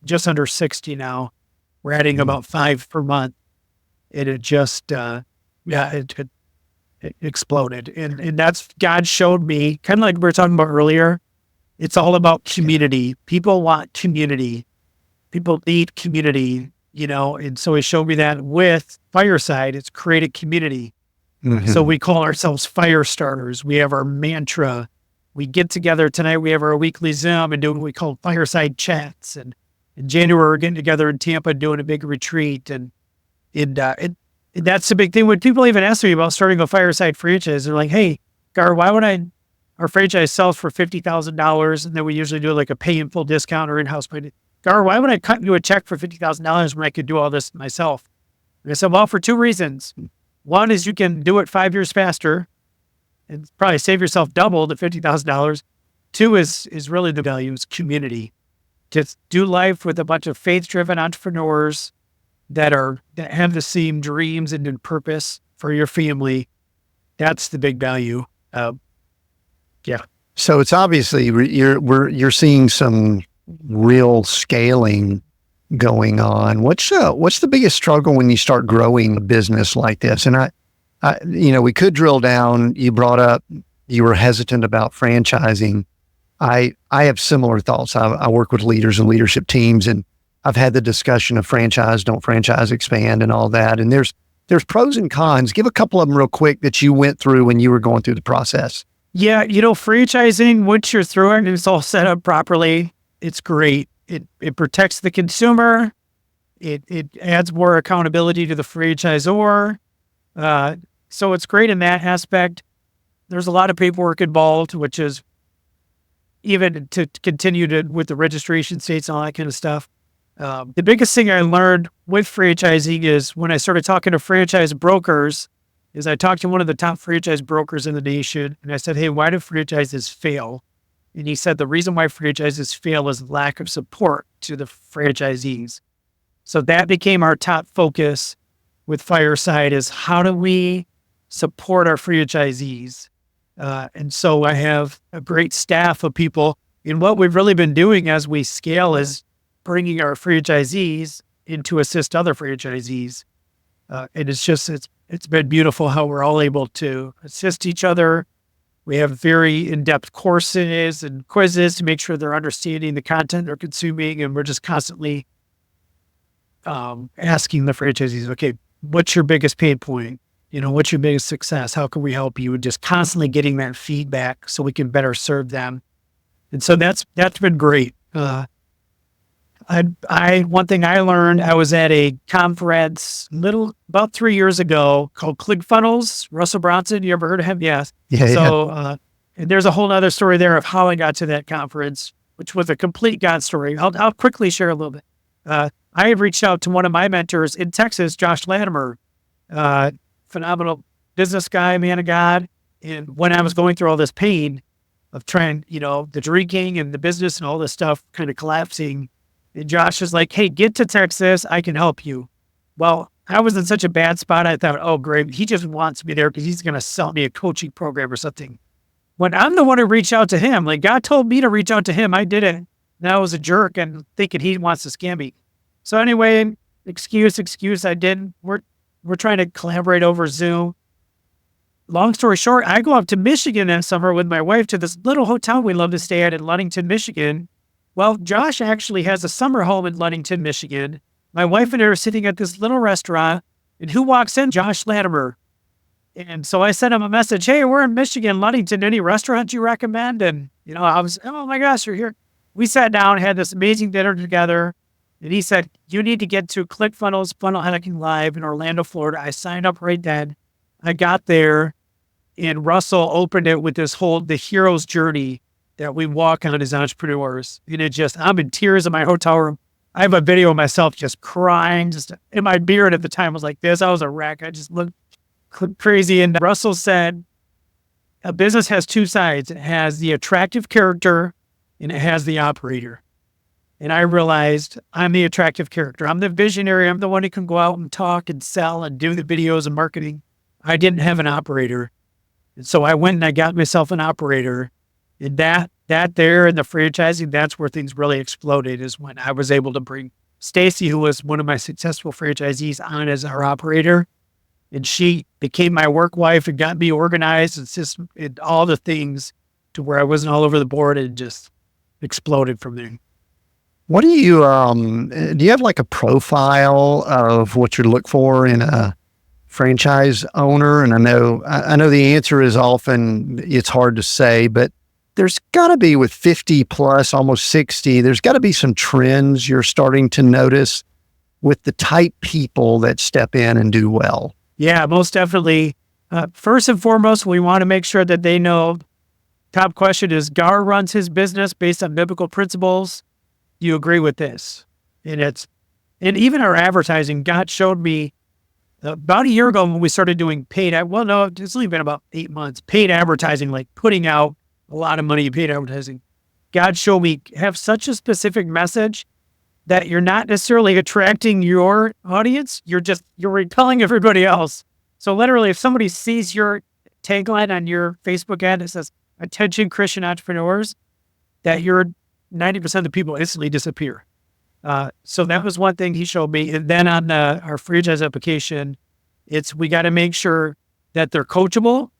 just under 60 now. We're adding about 5 per month. And it just, it exploded. And that's, God showed me, kind of like we were talking about earlier, it's all about community. People want community. People need community, and so he showed me that with Fireside, it's created community. So we call ourselves fire starters. We have our mantra. We get together tonight. We have our weekly Zoom and do what we call Fireside chats. And in January, we're getting together in Tampa doing a big retreat. And that's the big thing. When people even ask me about starting a Fireside franchise, they're like, hey, Garr, why would our franchise sells for $50,000, and then we usually do like a pay in full discount or in-house pay. Garr, why would I cut you a check for $50,000 when I could do all this myself? And I said, well, for 2 reasons. One is you can do it 5 years faster and probably save yourself double the $50,000. 2 is really the value is community. Just do life with a bunch of faith-driven entrepreneurs that have the same dreams and purpose for your family. That's the big value. Yeah. So it's obviously you're seeing some real scaling going on. What's the biggest struggle when you start growing a business like this? And we could drill down. You brought up you were hesitant about franchising. I have similar thoughts. I work with leaders and leadership teams, and I've had the discussion of franchise, don't franchise, expand, and all that. And there's pros and cons. Give a couple of them real quick that you went through when you were going through the process. Yeah, franchising, once you're through it and it's all set up properly, it's great. It protects the consumer. It adds more accountability to the franchisor. So it's great in that aspect. There's a lot of paperwork involved, which is even to continue with the registration states and all that kind of stuff. The biggest thing I learned with franchising is when I started talking to franchise brokers, is I talked to one of the top franchise brokers in the nation, and I said, hey, why do franchises fail? And he said, the reason why franchises fail is lack of support to the franchisees. So that became our top focus with Fireside is how do we support our franchisees? And so I have a great staff of people. And what we've really been doing as we scale is bringing our franchisees in to assist other franchisees. And it's been beautiful how we're all able to assist each other. We have very in-depth courses and quizzes to make sure they're understanding the content they're consuming. And we're just constantly asking the franchisees, okay, what's your biggest pain point? What's your biggest success? How can we help you? Just constantly getting that feedback so we can better serve them. And so that's been great. One thing I learned, I was at a conference about 3 years ago called ClickFunnels. Russell Bronson, you ever heard of him? Yes. Yeah. So and there's a whole other story there of how I got to that conference, which was a complete God story. I'll quickly share a little bit. I have reached out to one of my mentors in Texas, Josh Latimer, phenomenal business guy, man of God. And when I was going through all this pain of trying, the drinking and the business and all this stuff kind of collapsing, and Josh is like, hey, get to Texas. I can help you. Well, I was in such a bad spot. I thought, oh, great. He just wants me there because he's going to sell me a coaching program or something. When I'm the one who reached out to him, like God told me to reach out to him, I did it. And I was a jerk and thinking he wants to scam me. So anyway, excuse, I didn't. We're trying to collaborate over Zoom. Long story short, I go up to Michigan that summer with my wife to this little hotel we love to stay at in Ludington, Michigan. Well, Josh actually has a summer home in Ludington, Michigan. My wife and I are sitting at this little restaurant, and who walks in? Josh Latimer. And so I sent him a message, hey, we're in Michigan, Ludington, any restaurant you recommend? And, I was, oh my gosh, you're here. We sat down, had this amazing dinner together. And he said, you need to get to ClickFunnels Funnel Hacking Live in Orlando, Florida. I signed up right then. I got there, and Russell opened it with the hero's journey that we walk on as entrepreneurs. And I'm in tears in my hotel room. I have a video of myself just crying, and my beard at the time was like this. I was a wreck. I just looked crazy. And Russell said, a business has two sides. It has the attractive character and it has the operator. And I realized I'm the attractive character. I'm the visionary. I'm the one who can go out and talk and sell and do the videos and marketing. I didn't have an operator. And so I went and I got myself an operator. And that there in the franchising, that's where things really exploded, is when I was able to bring Stacy, who was one of my successful franchisees, on as our operator. And she became my work wife and got me organized and system and all the things to where I wasn't all over the board, and just exploded from there. What do you have like a profile of what you look for in a franchise owner? And I know the answer is often it's hard to say, but there's got to be, with 50 plus, almost 60, there's got to be some trends you're starting to notice with the type people that step in and do well. Yeah, most definitely. First and foremost, we want to make sure that they know, top question is, Garr runs his business based on biblical principles. Do you agree with this? And even our advertising, God showed me about a year ago when we started doing paid, it's only been about 8 months, paid advertising, like putting out a lot of money in paid advertising. God showed me, have such a specific message that you're not necessarily attracting your audience. You're repelling everybody else. So literally, if somebody sees your tagline on your Facebook ad that says, "Attention Christian entrepreneurs," that you're 90% of the people instantly disappear. So that was one thing he showed me. And then on our franchise application, we got to make sure that they're coachable.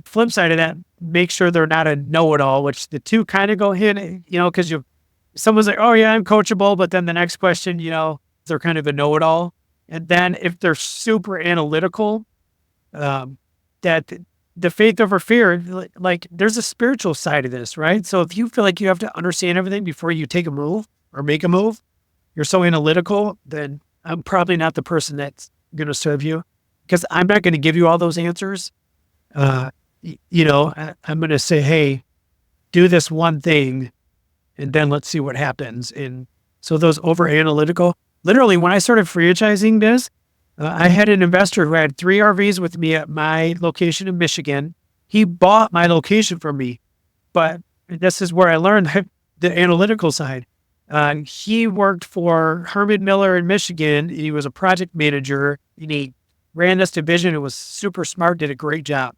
Flip side of that, make sure they're not a know-it-all, which the two kind of go hand, because someone's like, oh yeah, I'm coachable. But then the next question, they're kind of a know-it-all. And then if they're super analytical, that the faith over fear, like there's a spiritual side of this, right? So if you feel like you have to understand everything before you take a move or make a move, you're so analytical, then I'm probably not the person that's going to serve you, because I'm not going to give you all those answers. I'm going to say, hey, do this one thing and then let's see what happens. And so those over analytical, literally when I started franchising this, I had an investor who had 3 RVs with me at my location in Michigan. He bought my location from me, but this is where I learned the analytical side. He worked for Herman Miller in Michigan. He was a project manager and he ran this division. It was super smart, did a great job.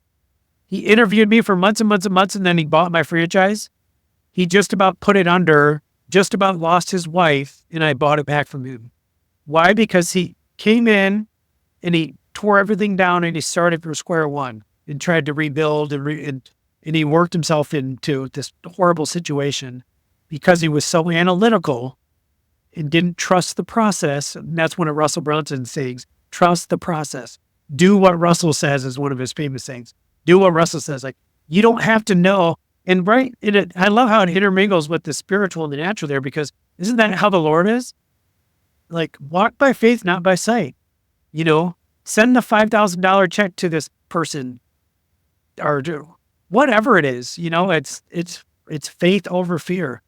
He interviewed me for months and months and months, and then he bought my franchise. He just about put it under, just about lost his wife, and I bought it back from him. Why? Because he came in and he tore everything down and he started from square one and tried to rebuild and he worked himself into this horrible situation because he was so analytical and didn't trust the process. And that's one of Russell Brunson's sayings, trust the process. Do what Russell says is one of his famous sayings. Do what Russell says. Like, you don't have to know. And I love how it intermingles with the spiritual and the natural there, because isn't that how the Lord is? Like, walk by faith, not by sight. Send the $5,000 check to this person, or do whatever it is. It's faith over fear,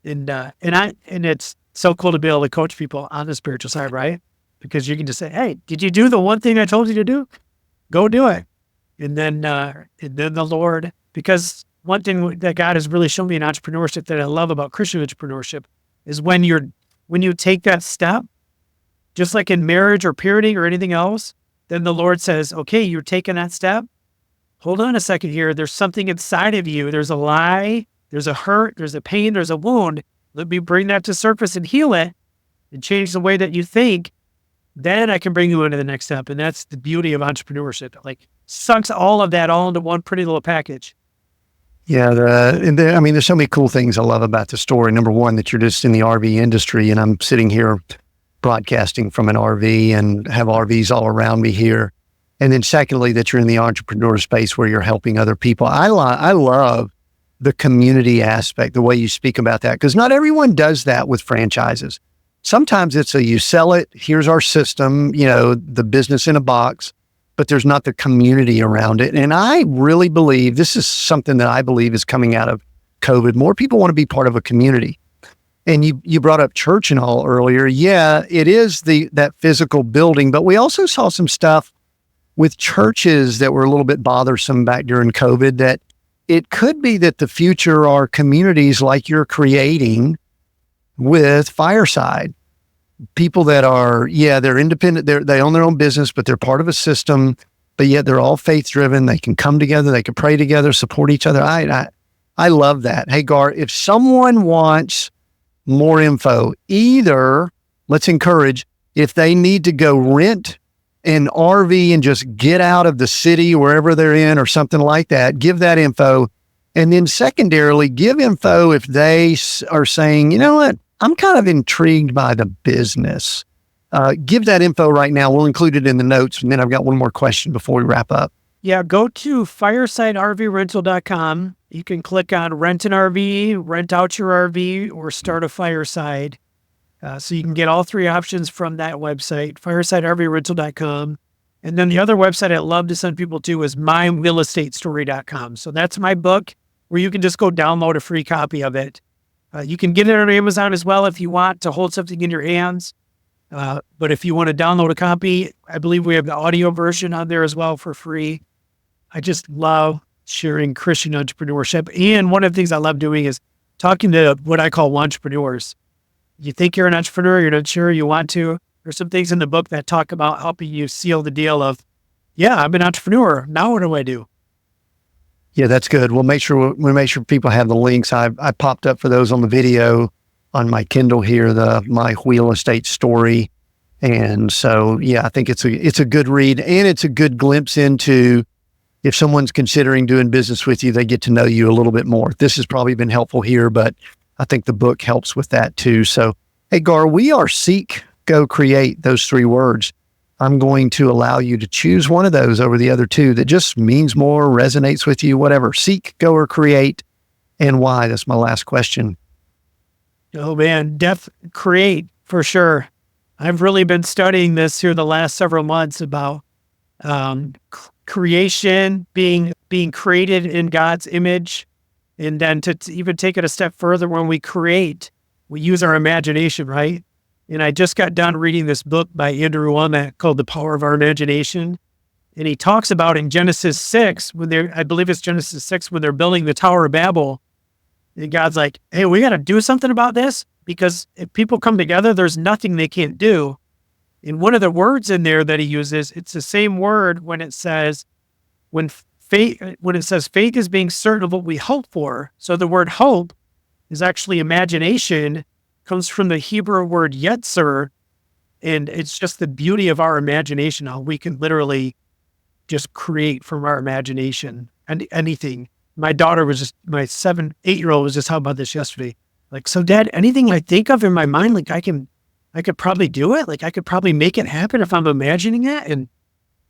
and it's so cool to be able to coach people on the spiritual side, right? Because you can just say, "Hey, did you do the one thing I told you to do? Go do it." And then the Lord, because one thing that God has really shown me in entrepreneurship that I love about Christian entrepreneurship is when you take that step, just like in marriage or parenting or anything else, then the Lord says, okay, you're taking that step. Hold on a second here. There's something inside of you. There's a lie, there's a hurt, there's a pain, there's a wound. Let me bring that to surface and heal it and change the way that you think. Then I can bring you into the next step. And that's the beauty of entrepreneurship. Like, sucks all of that all into one pretty little package. Yeah. There's so many cool things I love about the story. Number one, that you're just in the RV industry, and I'm sitting here broadcasting from an RV and have RVs all around me here. And then secondly, that you're in the entrepreneur space where you're helping other people. I love the community aspect, the way you speak about that, because not everyone does that with franchises. Sometimes it's you sell it, here's our system, the business in a box, but there's not the community around it. And I really believe this is something that I believe is coming out of COVID. More people want to be part of a community. And you brought up church and all earlier. Yeah, it is that physical building, but we also saw some stuff with churches that were a little bit bothersome back during COVID, that it could be that the future are communities like you're creating with Fireside. People that are, they're independent, they own their own business, but they're part of a system, but yet they're all faith driven. They can come together, they can pray together, support each other. I love that. Hey, Garr, if someone wants more info, either let's encourage, if they need to go rent an RV and just get out of the city, wherever they're in or something like that, give that info. And then secondarily, give info if they are saying, you know what, I'm kind of intrigued by the business. Give that info right now. We'll include it in the notes. And then I've got one more question before we wrap up. Yeah, go to firesidervrental.com. You can click on rent an RV, rent out your RV, or start a Fireside. So you can get all three options from that website, firesidervrental.com. And then the other website I love to send people to is myrealestatestory.com. So that's my book where you can just go download a free copy of it. You can get it on Amazon as well if you want to hold something in your hands. But if you want to download a copy, I believe we have the audio version on there as well for free. I just love sharing Christian entrepreneurship. And one of the things I love doing is talking to what I call entrepreneurs. You think you're an entrepreneur, you're not sure you want to. There's some things in the book that talk about helping you seal the deal of, yeah, I'm an entrepreneur. Now what do I do? Yeah, that's good. We'll make sure people have the links. I popped up for those on the video on my Kindle here, my real estate story. And so, yeah, I think it's a good read, and it's a good glimpse into, if someone's considering doing business with you, they get to know you a little bit more. This has probably been helpful here, but I think the book helps with that too. So, hey, Garr, we are seek, go, create, those three words. I'm going to allow you to choose one of those over the other two that just means more, resonates with you, whatever. Seek, go, or create, and why? That's my last question. Oh man, create for sure. I've really been studying this here the last several months about creation, being created in God's image. And then to even take it a step further, when we create, we use our imagination, right? And I just got done reading this book by Andrew Womack called The Power of Our Imagination. And he talks about in Genesis 6, when they're building the Tower of Babel, and God's like, hey, we got to do something about this, because if people come together, there's nothing they can't do. And one of the words in there that he uses, it's the same word when it says, faith is being certain of what we hope for. So the word hope is actually imagination, comes from the Hebrew word yetzer, and it's just the beauty of our imagination, how we can literally just create from our imagination and anything. My 8-year-old was just talking about this yesterday. Like, so Dad, anything I think of in my mind, like I could probably do it. Like I could probably make it happen if I'm imagining it. And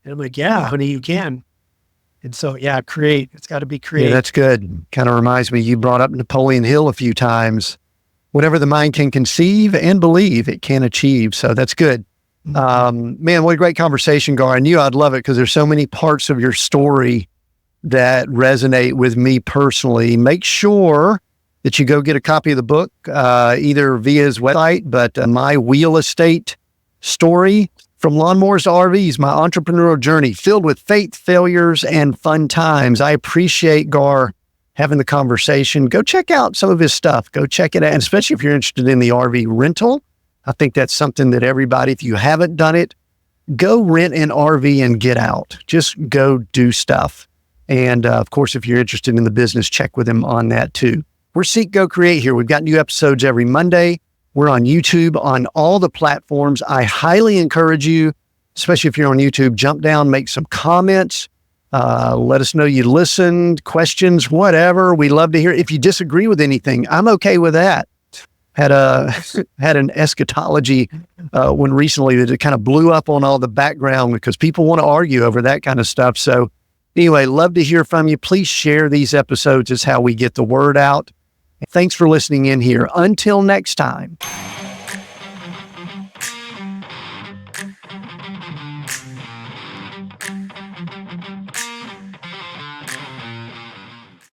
I'm like, yeah, honey, you can. And so, yeah, create. It's got to be creative. Yeah, that's good. Kind of reminds me, you brought up Napoleon Hill a few times. Whatever the mind can conceive and believe, it can achieve. So that's good. Man, what a great conversation, Garr. I knew I'd love it because there's so many parts of your story that resonate with me personally. Make sure that you go get a copy of the book, either via his website, but My Real Estate Story, From Lawnmowers to RVs, My Entrepreneurial Journey, filled with faith, failures, and fun times. I appreciate Garr having the conversation. Go check out some of his stuff. Go check it out. And especially if you're interested in the RV rental, I think that's something that everybody, if you haven't done it, go rent an RV and get out. Just go do stuff. And of course, if you're interested in the business, check with him on that too. We're Seek, Go, Create here. We've got new episodes every Monday. We're on YouTube on all the platforms. I highly encourage you, especially if you're on YouTube, jump down, make some comments. Let us know you listened, questions, whatever. We love to hear. If you disagree with anything, I'm okay with that. Had an eschatology one recently that it kind of blew up on all the background because people want to argue over that kind of stuff. So anyway, love to hear from you. Please share these episodes. It's how we get the word out. Thanks for listening in here. Until next time.